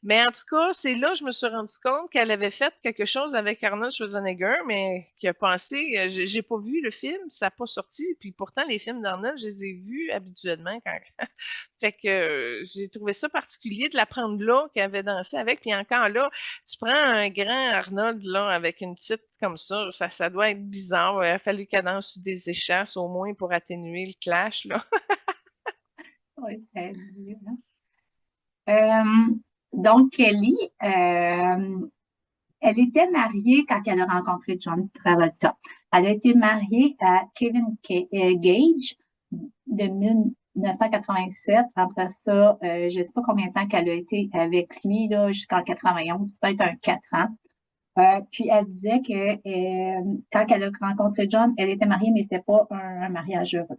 Mais en tout cas, c'est là que je me suis rendu compte qu'elle avait fait quelque chose avec Arnold Schwarzenegger, mais qui a pensé, j'ai pas vu le film, ça n'a pas sorti, puis pourtant les films d'Arnold, je les ai vus habituellement quand. Fait que j'ai trouvé ça particulier de la prendre là, qu'elle avait dansé avec, puis encore là, tu prends un grand Arnold là avec une petite comme ça doit être bizarre. Il a fallu qu'elle danse sur des échasses au moins pour atténuer le clash là. Oui, c'est dur, hein. Euh, donc, Kelly, elle était mariée quand elle a rencontré John Travolta. Elle a été mariée à Gage de 1987. Après ça, je ne sais pas combien de temps qu'elle a été avec lui, là, jusqu'en 91, peut-être un 4 ans. Puis elle disait que quand elle a rencontré John, elle était mariée, mais c'était pas un mariage heureux.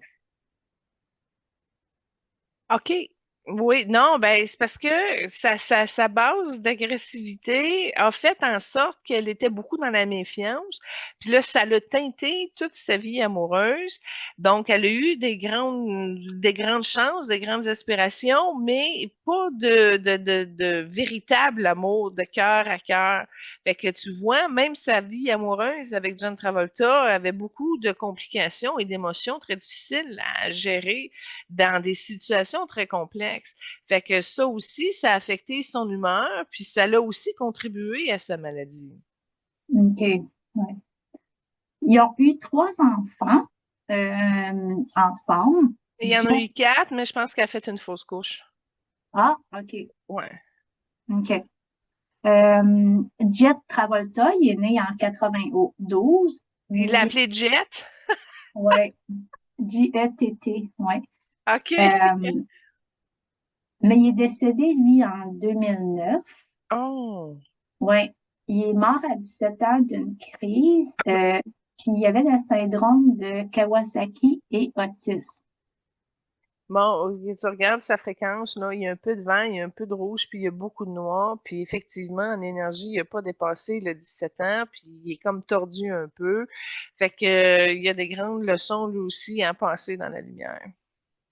OK. Oui, non, ben c'est parce que sa base d'agressivité a fait en sorte qu'elle était beaucoup dans la méfiance. Puis là, ça l'a teinté toute sa vie amoureuse. Donc, elle a eu des grandes chances, des grandes aspirations, mais pas de véritable amour de cœur à cœur. Fait que tu vois, même sa vie amoureuse avec John Travolta avait beaucoup de complications et d'émotions très difficiles à gérer dans des situations très complexes. Fait que ça aussi, ça a affecté son humeur, puis ça l'a aussi contribué à sa maladie. OK. Ouais. Ils ont eu 3 enfants ensemble. Il y en a eu quatre, mais je pense qu'elle a fait une fausse couche. Ah, OK. Ouais. OK. Jet Travolta, il est né en 92. Il l'a Il, appelé Jet. ouais, J-E-T-T, ouais. OK. Euh, mais il est décédé, lui, en 2009. Oh. Ouais. Il est mort à 17 ans d'une crise. Puis il y avait le syndrome de Kawasaki et autisme. Bon, tu regardes sa fréquence, là, il y a un peu de vert, il y a un peu de rouge, puis il y a beaucoup de noir. Puis effectivement, en énergie, il n'a pas dépassé le 17 ans, puis il est comme tordu un peu. Fait que, il y a des grandes leçons, lui aussi, à passer dans la lumière.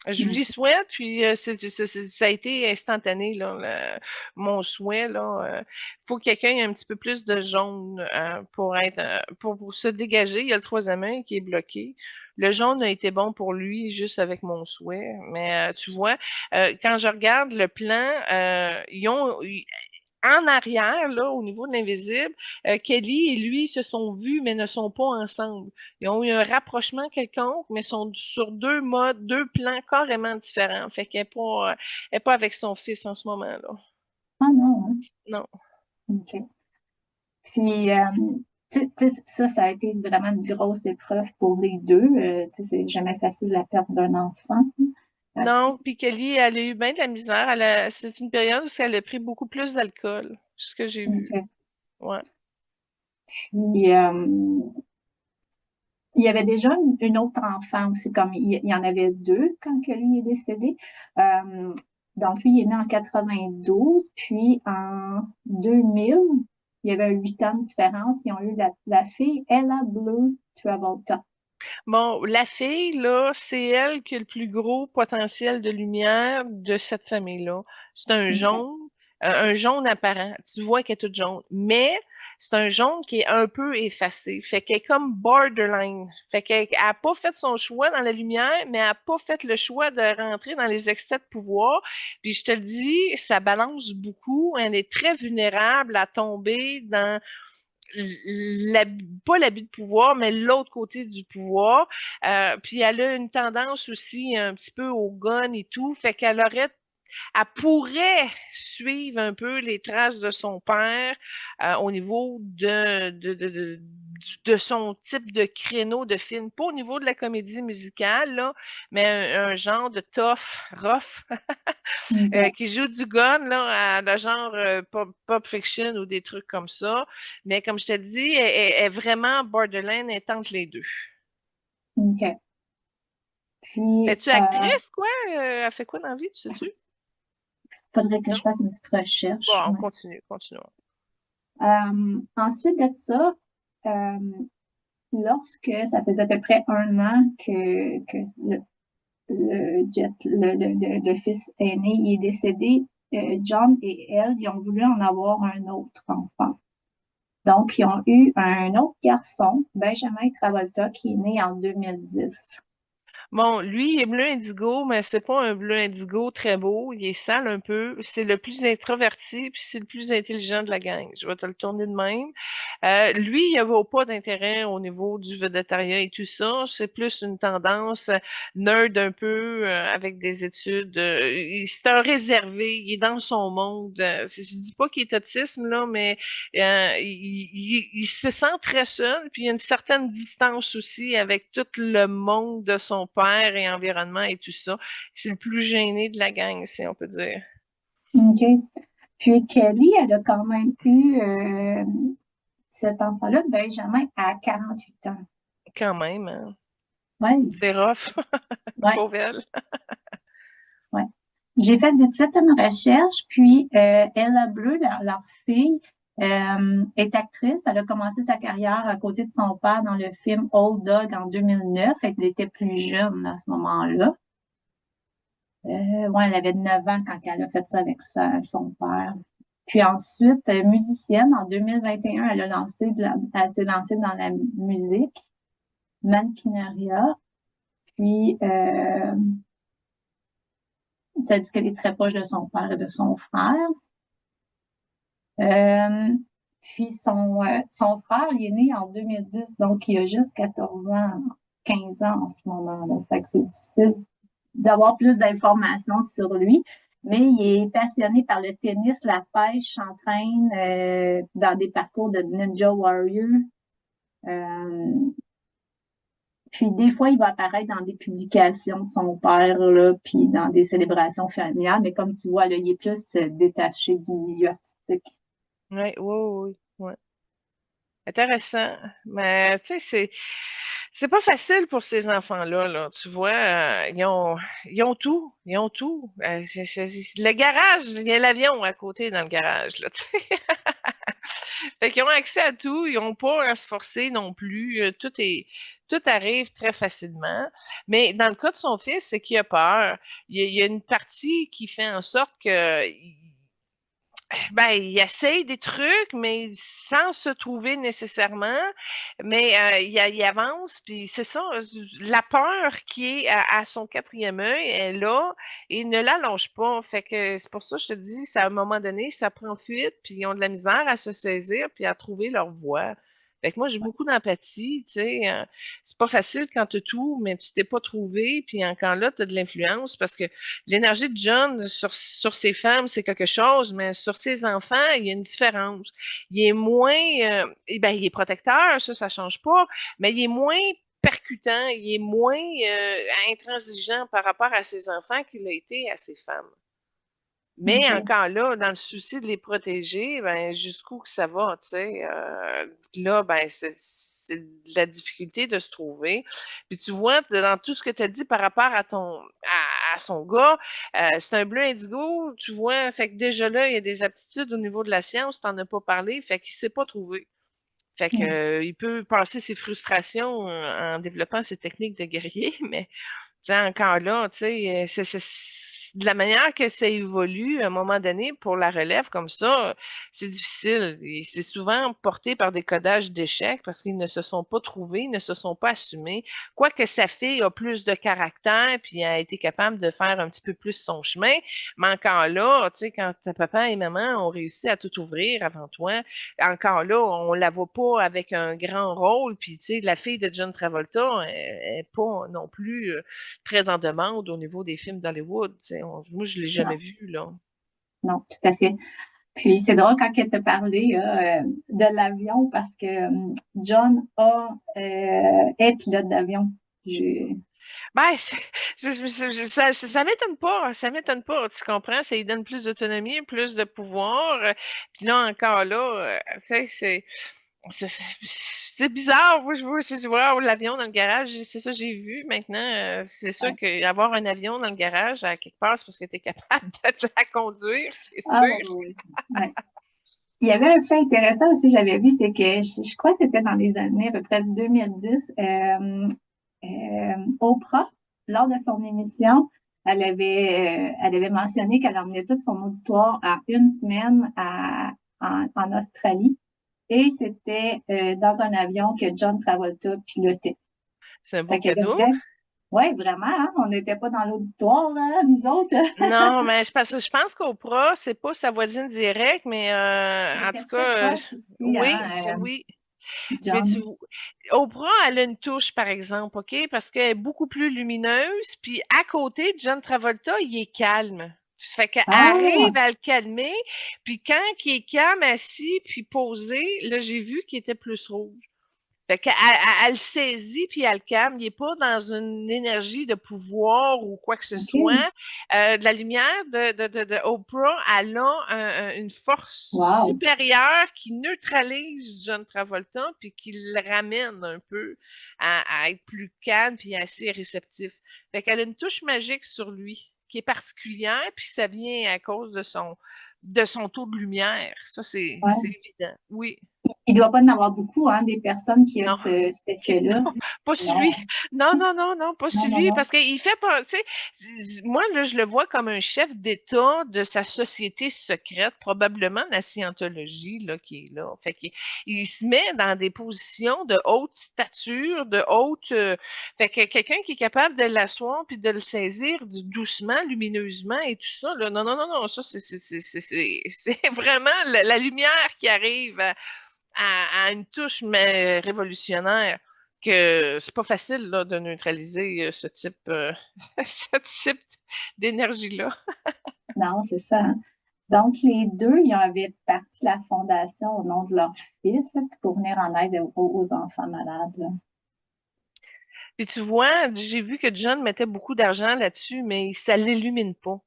Je lui souhaite, puis ça a été instantané, là, mon souhait, là. Faut que quelqu'un ait un petit peu plus de jaune pour être pour se dégager. Il y a le troisième œil qui est bloqué. Le jaune a été bon pour lui juste avec mon souhait. Mais tu vois, quand je regarde le plan, en arrière, là, au niveau de l'invisible, Kelly et lui se sont vus, mais ne sont pas ensemble. Ils ont eu un rapprochement quelconque, mais sont sur deux modes, deux plans carrément différents. Fait qu'elle est pas avec son fils en ce moment-là. Ah non, hein? Non. OK. Puis, ça a été vraiment une grosse épreuve pour les deux. C'est jamais facile la perte d'un enfant. Non, puis Kelly, elle a eu bien de la misère. C'est une période où elle a pris beaucoup plus d'alcool, ce que j'ai vu. OK. Ouais. Puis, il y avait déjà une autre enfant aussi, comme il y en avait deux quand que lui est décédé. Euh, donc, lui, il est né en 92, puis en 2000, il y avait 8 ans de différence. Ils ont eu la fille Ella Blue Travolta. Bon, la fille, là, c'est elle qui a le plus gros potentiel de lumière de cette famille-là. C'est OK. un jaune apparent. Tu vois qu'elle est toute jaune. Mais c'est un jaune qui est un peu effacé. Fait qu'elle est comme borderline. Fait qu'elle a pas fait son choix dans la lumière, mais elle a pas fait le choix de rentrer dans les excès de pouvoir. Puis je te le dis, ça balance beaucoup. Elle est très vulnérable à tomber dans pas l'abus de pouvoir, mais l'autre côté du pouvoir. Puis elle a une tendance aussi un petit peu au gun et tout, fait elle pourrait suivre un peu les traces de son père au niveau de son type de créneau de film, pas au niveau de la comédie musicale, là, mais un genre de tough, rough, OK. qui joue du gun, là, à le genre pop fiction ou des trucs comme ça. Mais comme je te dis, elle est vraiment borderline, elle est entre les deux. OK. Puis, Es-tu actrice, quoi? Elle fait quoi dans la vie, tu sais-tu? faudrait que je Non? fasse une petite Bon, recherche. on Ouais. continue, continuons. Ensuite de ça, euh, lorsque ça faisait à peu près 1 an que le fils aîné il est décédé, John et elle, ils ont voulu en avoir un autre enfant. Donc, ils ont eu un autre garçon, Benjamin Travolta, qui est né en 2010. Bon, lui, il est bleu indigo, mais c'est pas un bleu indigo très beau. Il est sale un peu. C'est le plus introverti, puis c'est le plus intelligent de la gang. Je vais te le tourner de même. Lui, il n'avait pas d'intérêt au niveau du végétariat et tout ça. C'est plus une tendance nerd un peu, avec des études. C'est un réservé. Il est dans son monde. Je dis pas qu'il est autisme, là, mais il se sent très seul, puis il y a une certaine distance aussi avec tout le monde de son père et environnement et tout ça. C'est le plus gêné de la gang, si on peut dire. OK. Puis Kelly, elle a quand même eu cet enfant-là, Benjamin, à 48 ans. Quand même, hein. Ouais, C'est rough, ouais, pauvre elle. ouais. J'ai fait une recherche, puis Ella Bleu, leur fille, est actrice. Elle a commencé sa carrière à côté de son père dans le film Old Dog en 2009. Elle était plus jeune à ce moment-là. Ouais, elle avait 9 ans quand elle a fait ça avec son père. Puis ensuite, musicienne, en 2021, elle s'est lancée dans la musique, mannequinariat. Puis, ça dit qu'elle est très proche de son père et de son frère. Euh, puis son frère, il est né en 2010, donc il a juste 14 ans, 15 ans en ce moment-là. Fait que c'est difficile d'avoir plus d'informations sur lui. Mais il est passionné par le tennis, la pêche, s'entraîne dans des parcours de Ninja Warrior. Euh, Puis des fois, il va apparaître dans des publications de son père, là, puis dans des célébrations familiales. Mais comme tu vois, là, il est plus détaché du milieu artistique. Oui, oui, oui, oui. Intéressant. Mais tu sais, c'est pas facile pour ces enfants-là, là. Tu vois, ils ont tout. Ils ont tout. Le garage, il y a l'avion à côté dans le garage, là, tu sais. Fait qu'ils ont accès à tout, ils ont pas à se forcer non plus. Tout est. tout arrive très facilement. Mais dans le cas de son fils, c'est qu'il a peur. Il y a une partie qui fait en sorte que ben, il essaye des trucs, mais sans se trouver nécessairement. Mais il avance, puis c'est ça, la peur qui est à son quatrième œil est là et ne l'allonge pas. Fait que c'est pour ça que je te dis, ça, à un moment donné, ça prend fuite, puis ils ont de la misère à se saisir, puis à trouver leur voie. Fait que moi, j'ai beaucoup d'empathie, tu sais. C'est pas facile quand tu tout, mais tu t'es pas trouvé, puis encore là, tu as de l'influence parce que l'énergie de John sur ses femmes, c'est quelque chose, mais sur ses enfants, il y a une différence. Il est moins, ben, il est protecteur, ça change pas, mais il est moins percutant, il est moins intransigeant par rapport à ses enfants qu'il a été à ses femmes. Mais OK. encore là, dans le souci de les protéger, ben jusqu'où que ça va, tu sais. Là, ben c'est de la difficulté de se trouver. Puis tu vois, dans tout ce que tu as dit par rapport à son gars, c'est un bleu indigo, tu vois, fait que déjà là, il y a des aptitudes au niveau de la science, t'en as pas parlé, fait qu'il s'est pas trouvé. Fait que Mm. il peut passer ses frustrations en développant ses techniques de guerrier, mais tu sais, encore là, tu sais, de la manière que ça évolue, à un moment donné, pour la relève comme ça, c'est difficile. Et c'est souvent porté par des codages d'échecs parce qu'ils ne se sont pas trouvés, ils ne se sont pas assumés. Quoique sa fille a plus de caractère, puis a été capable de faire un petit peu plus son chemin, mais encore là, tu sais, quand ta papa et maman ont réussi à tout ouvrir avant toi, encore là, on la voit pas avec un grand rôle, puis tu sais, la fille de John Travolta, elle est pas non plus très en demande au niveau des films d'Hollywood. Moi, je l'ai jamais Non, vu, là. non, tout à fait. Puis c'est drôle quand elle t'a parlé de l'avion parce que John est pilote d'avion. Je- Ben, ça m'étonne pas, ça m'étonne pas, tu comprends? Ça lui donne plus d'autonomie, plus de pouvoir. Puis là, encore là, c'est c'est bizarre. Moi, je vois, si tu vois l'avion dans le garage, c'est ça que j'ai vu. Maintenant, c'est sûr ouais. qu'avoir un avion dans le garage, à quelque part, c'est parce que tu es capable de la conduire, c'est Ah sûr. oui, oui. Ouais. Il y avait un fait intéressant aussi, j'avais vu, c'est que je crois que c'était dans les années à peu près 2010, Oprah, lors de son émission, elle avait mentionné qu'elle emmenait tout son auditoire à une semaine en Australie et c'était dans un avion que John Travolta pilotait. C'est un beau Fait qu'il y avait cadeau. vrai, ouais, vraiment, hein, on n'était pas dans l'auditoire, là, nous autres. Non, mais je pense qu'Oprah, c'est pas sa voisine directe, mais Il en était tout très cas, proche aussi, oui, hein, oui. Mais John. Oprah, elle a une touche, par exemple, OK? Parce qu'elle est beaucoup plus lumineuse, puis à côté, John Travolta, il est calme. Ça fait qu'elle Ah, arrive à le calmer, puis quand il est calme, assis, puis posé, là, j'ai vu qu'il était plus rouge. Fait qu'elle elle le saisit puis elle le calme. Il n'est pas dans une énergie de pouvoir ou quoi que ce OK. soit. De la lumière de Oprah, elle a une force Wow. supérieure qui neutralise John Travolta puis qui le ramène un peu à être plus calme puis assez réceptif. Fait qu'elle a une touche magique sur lui qui est particulière puis ça vient à cause de son taux de lumière. Ça, c'est Ouais. évident. Oui. Il doit pas en avoir beaucoup, hein, des personnes qui ont Non. cet effet-là. Non, pas celui. Non, Non, non, non, non, pas non, non, celui. non. Parce qu'il fait pas, tu sais, moi, là, je le vois comme un chef d'État de sa société secrète, probablement la scientologie, là, qui est là. Fait qu'il il se met dans des positions de haute stature, de haute, fait que quelqu'un qui est capable de l'asseoir puis de le saisir doucement, lumineusement et tout ça, là. Non, non, non, non, ça, c'est vraiment la lumière qui arrive à une touche mais révolutionnaire que c'est pas facile là, de neutraliser ce type ce type d'énergie-là. Non, c'est ça, hein. Donc, les deux, ils avaient parti la fondation au nom de leur fils là, pour venir en aide aux enfants malades, là. Puis tu vois, j'ai vu que John mettait beaucoup d'argent là-dessus, mais ça l'illumine pas.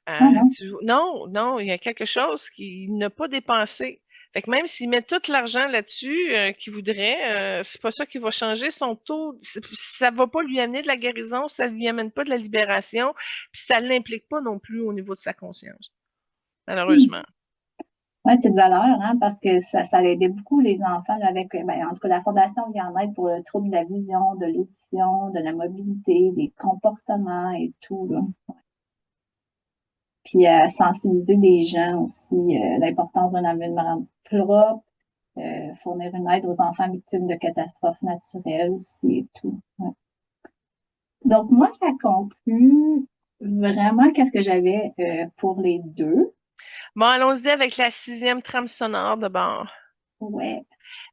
Ah non. Non, non, il y a quelque chose qu'il n'a pas dépensé. Fait que même s'il met tout l'argent là-dessus qu'il voudrait, c'est pas ça qui va changer son taux. Ça va pas lui amener de la guérison, ça lui amène pas de la libération, puis ça l'implique pas non plus au niveau de sa conscience, Hmm. malheureusement. Ouais, c'est de valeur, hein, parce que ça aidait beaucoup les enfants là, avec, ben, en tout cas, la Fondation vient en aide pour le trouble de la vision, de l'audition, de la mobilité, des comportements et tout, là. Puis sensibiliser les gens aussi, l'importance d'un environnement propre, fournir une aide aux enfants victimes de catastrophes naturelles aussi et tout. Ouais. Donc, moi, ça conclut vraiment qu'est-ce que j'avais pour les deux. Bon, allons-y avec la sixième trame sonore de bord. Ouais.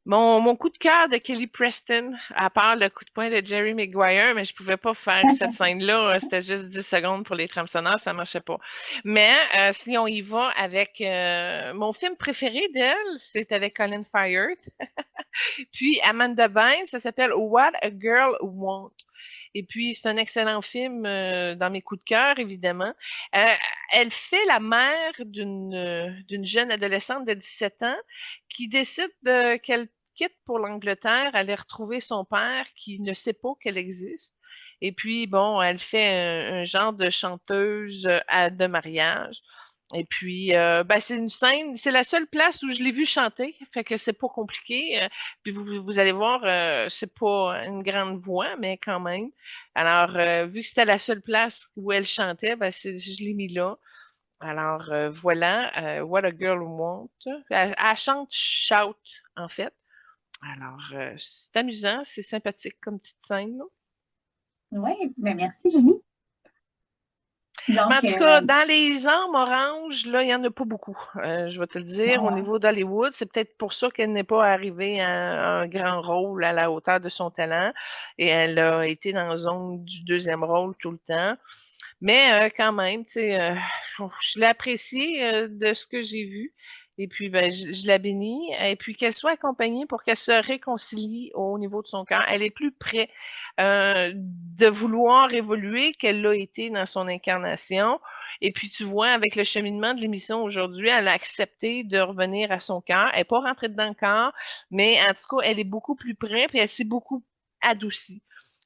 Mon coup de cœur de Kelly Preston, à part le coup de poing de Jerry Maguire, mais je pouvais pas faire cette scène-là, c'était juste 10 secondes pour les trames sonores, ça marchait pas. Mais si on y va avec mon film préféré d'elle, c'est avec Colin Firth, puis Amanda Bynes, ça s'appelle What a Girl Want. Et puis, c'est un excellent film dans mes coups de cœur, évidemment. Euh, Elle fait la mère d'une jeune adolescente de 17 ans qui décide qu'elle quitte pour l'Angleterre, aller retrouver son père qui ne sait pas qu'elle existe. Et puis, bon, elle fait un genre de chanteuse de mariage. Et puis, ben, c'est une scène, c'est la seule place où je l'ai vue chanter, fait que c'est pas compliqué. Puis vous allez voir, c'est pas une grande voix, mais quand même. Alors, vu que c'était la seule place où elle chantait, ben, je l'ai mis là. Alors, voilà, What a Girl Want. Elle chante Shout, en fait. Alors, c'est amusant, c'est sympathique comme petite scène, là. Oui, ben merci, Julie. Mais en Donc, tout cas, dans les armes oranges, là, il n'y en a pas beaucoup. Je vais te le dire, au ouais. niveau d'Hollywood, c'est peut-être pour ça qu'elle n'est pas arrivée à un grand rôle à la hauteur de son talent. Et elle a été dans la zone du deuxième rôle tout le temps. Mais quand même, tu sais, je l'apprécie de ce que j'ai vu. Et puis, ben, je la bénis. Et puis, qu'elle soit accompagnée pour qu'elle se réconcilie au niveau de son cœur. Elle est plus près de vouloir évoluer qu'elle l'a été dans son incarnation. Et puis, tu vois, avec le cheminement de l'émission aujourd'hui, elle a accepté de revenir à son cœur. Elle n'est pas rentrée dedans encore, mais en tout cas, elle est beaucoup plus près, puis elle s'est beaucoup adoucie.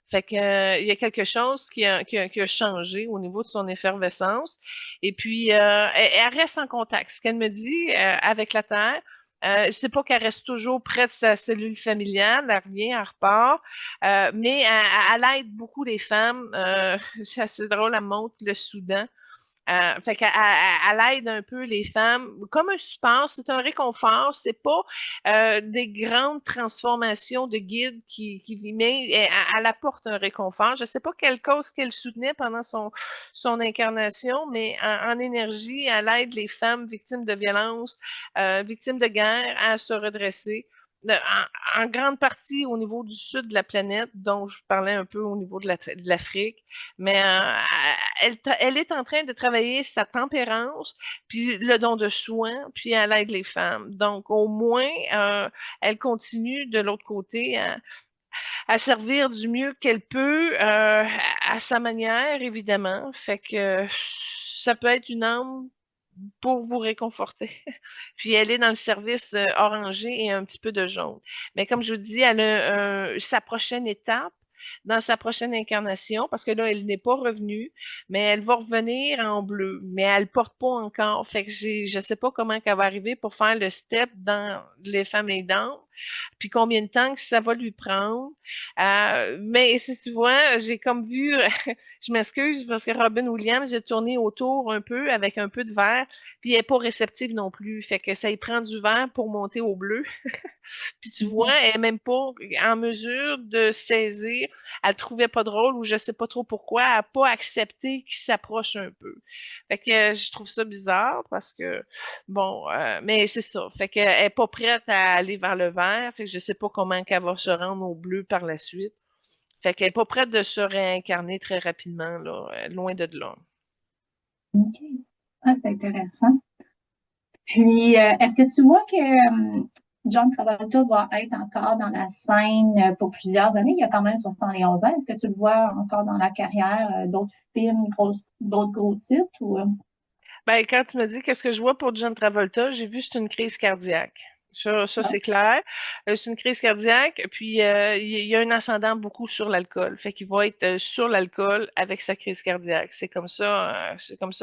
Fait que, il y a quelque chose qui a changé au niveau de son effervescence. Et puis, elle reste en contact. Ce qu'elle me dit avec la Terre, je sais pas qu'elle reste toujours près de sa cellule familiale, elle revient, elle repart, mais elle aide beaucoup les femmes. C'est assez drôle, elle montre le Soudan. Fait qu'elle elle aide un peu les femmes comme un support, c'est un réconfort, c'est pas des grandes transformations de guide qui mais elle apporte un réconfort. Je sais pas quelle cause qu'elle soutenait pendant son incarnation, mais en énergie, elle aide les femmes victimes de violences, victimes de guerre à se redresser. En grande partie au niveau du sud de la planète, dont je parlais un peu au niveau de l'Afrique, mais elle est en train de travailler sa tempérance, puis le don de soin, puis elle aide les femmes. Donc, au moins, elle continue de l'autre côté à servir du mieux qu'elle peut, à sa manière, évidemment. Fait que ça peut être une âme pour vous réconforter. Puis elle est dans le service orangé et un petit peu de jaune. Mais comme je vous dis, elle a sa prochaine étape dans sa prochaine incarnation, parce que là, elle n'est pas revenue, mais elle va revenir en bleu, mais elle porte pas encore. Fait que je sais pas comment qu'elle va arriver pour faire le step dans les femmes aidantes, puis combien de temps que ça va lui prendre. Mais si tu vois, j'ai comme vu, je m'excuse parce que Robin Williams a tourné autour un peu avec un peu de vert, puis elle est pas réceptive non plus. Fait que ça y prend du vert pour monter au bleu. Puis tu vois, elle est même pas en mesure de saisir. Elle trouvait pas drôle ou je sais pas trop pourquoi. Elle a pas accepté qu'il s'approche un peu. Fait que je trouve ça bizarre parce que bon, mais c'est ça. Fait qu'elle est pas prête à aller vers le vert. Fait que je sais pas comment qu'elle va se rendre au bleu par la suite. Fait qu'elle est pas prête de se réincarner très rapidement là, loin de là. OK. Ah, c'est intéressant. Puis, est-ce que tu vois que John Travolta va être encore dans la scène pour plusieurs années? Il a quand même 71 ans. Est-ce que tu le vois encore dans la carrière, d'autres films, d'autres gros titres? Ou, Ben, quand tu me dis qu'est-ce que je vois pour John Travolta, j'ai vu c'est une crise cardiaque. Ça c'est clair. C'est une crise cardiaque, puis il y a un ascendant beaucoup sur l'alcool. Fait qu'il va être sur l'alcool avec sa crise cardiaque. C'est comme ça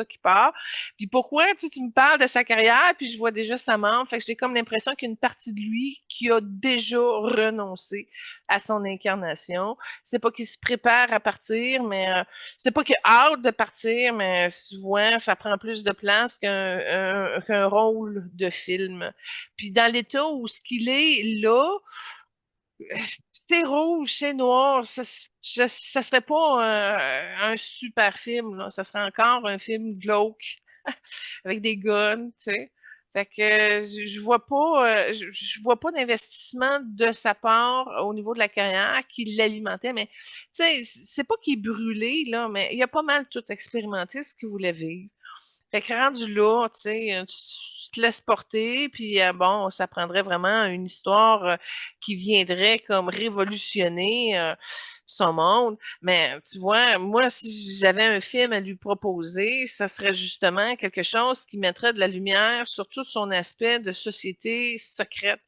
qu'il part. Puis pourquoi, tu me parles de sa carrière, puis je vois déjà sa mort. Fait que j'ai comme l'impression qu'il y a une partie de lui qui a déjà renoncé à son incarnation. C'est pas qu'il se prépare à partir, mais c'est pas qu'il a hâte de partir, mais souvent ça prend plus de place qu'un rôle de film. Puis dans l'état où ce qu'il est là, c'est rouge, c'est noir, ça serait pas un super film, là. Ça serait encore un film glauque avec des guns, tu sais. Fait que je vois pas, je vois pas d'investissement de sa part au niveau de la carrière qui l'alimentait, mais tu sais, c'est pas qu'il est brûlé, là, mais il a pas mal tout expérimenté ce qu'il voulait vivre. Fait que rendu là, tu sais, tu te laisses porter, puis bon, ça prendrait vraiment une histoire qui viendrait comme révolutionner son monde. Mais tu vois, moi, si j'avais un film à lui proposer, ça serait justement quelque chose qui mettrait de la lumière sur tout son aspect de société secrète.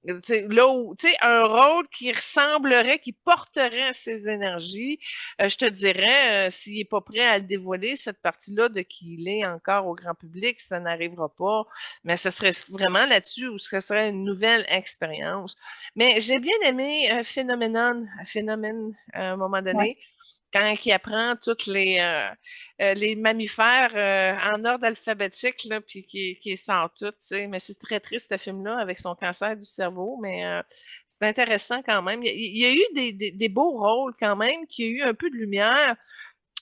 Là où, tu sais, un rôle qui ressemblerait, qui porterait ses énergies, je te dirais, s'il est pas prêt à le dévoiler, cette partie-là de qui il est encore au grand public, ça n'arrivera pas. Mais ce serait vraiment là-dessus où ce serait une nouvelle expérience. Mais j'ai bien aimé Phénomène à un moment Ouais. donné quand il apprend toutes les mammifères en ordre alphabétique, là, puis qui sort tout, tu sais. Mais c'est très triste, ce film-là, avec son cancer du cerveau, mais c'est intéressant quand même. Il y a eu des beaux rôles quand même, qui a eu un peu de lumière,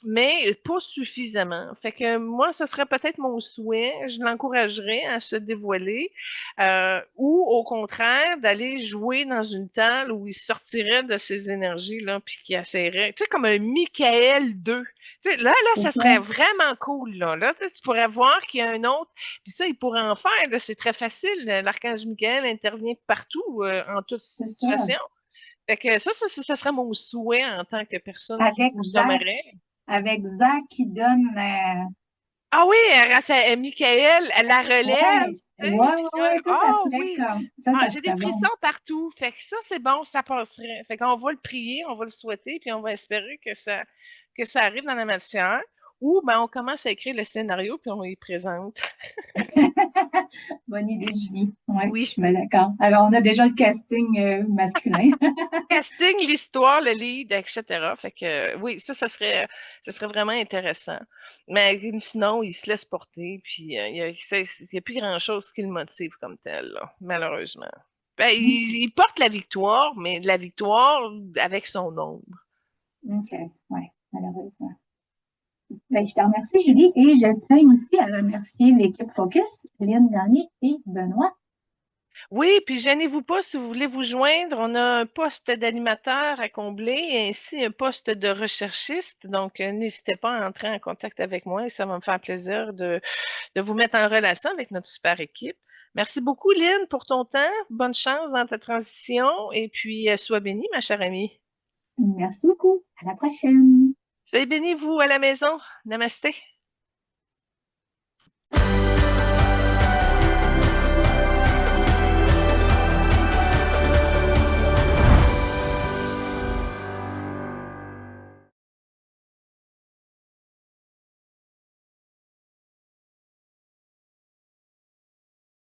mais pas suffisamment. Fait que moi, ce serait peut-être mon souhait, je l'encouragerais à se dévoiler, ou au contraire, d'aller jouer dans une table où il sortirait de ses énergies, là, puis qu'il essaierait, tu sais, comme un Michael 2. Tu sais, là, C'est ça ça. serait vraiment cool, là. Là, tu sais, tu pourrais voir qu'il y a un autre, puis ça, il pourrait en faire, là, c'est très facile. L'archange Michael intervient partout, en toute C'est ça. situation. Fait que ça serait mon souhait en tant que personne qui Avec vous Zach, aimerait. avec Zach qui donne, Ah oui, Michael, elle la relève, ouais, tu ouais, sais, ouais, puis ouais, là, ça oh serait oui. comme, ça Ah, j'ai des serait bon. frissons partout. Fait que ça, c'est bon, ça passerait. Fait qu'on va le prier, on va le souhaiter, puis on va espérer que ça arrive dans la matière. Ou ben on commence à écrire le scénario, puis on y présente. Bonne idée, Julie. Ouais, je Oui. suis d'accord. Alors, on a déjà le casting masculin. Casting, l'histoire, le lead, etc. Fait que oui, ça serait vraiment intéressant. Mais sinon, il se laisse porter, puis il y a plus grand-chose qui le motive comme tel, là, malheureusement. Ben, il porte la victoire, mais la victoire avec son ombre. OK, ouais, malheureusement. Ben, je te remercie, Julie, et je tiens aussi à remercier l'équipe Focus, Lynn Garnier et Benoît. Oui, puis gênez-vous pas si vous voulez vous joindre. On a un poste d'animateur à combler ainsi un poste de recherchiste. Donc, n'hésitez pas à entrer en contact avec moi et ça va me faire plaisir de vous mettre en relation avec notre super équipe. Merci beaucoup, Lynn, pour ton temps. Bonne chance dans ta transition et puis sois bénie, ma chère amie. Merci beaucoup. À la prochaine. Soyez bénis, vous, à la maison. Namasté.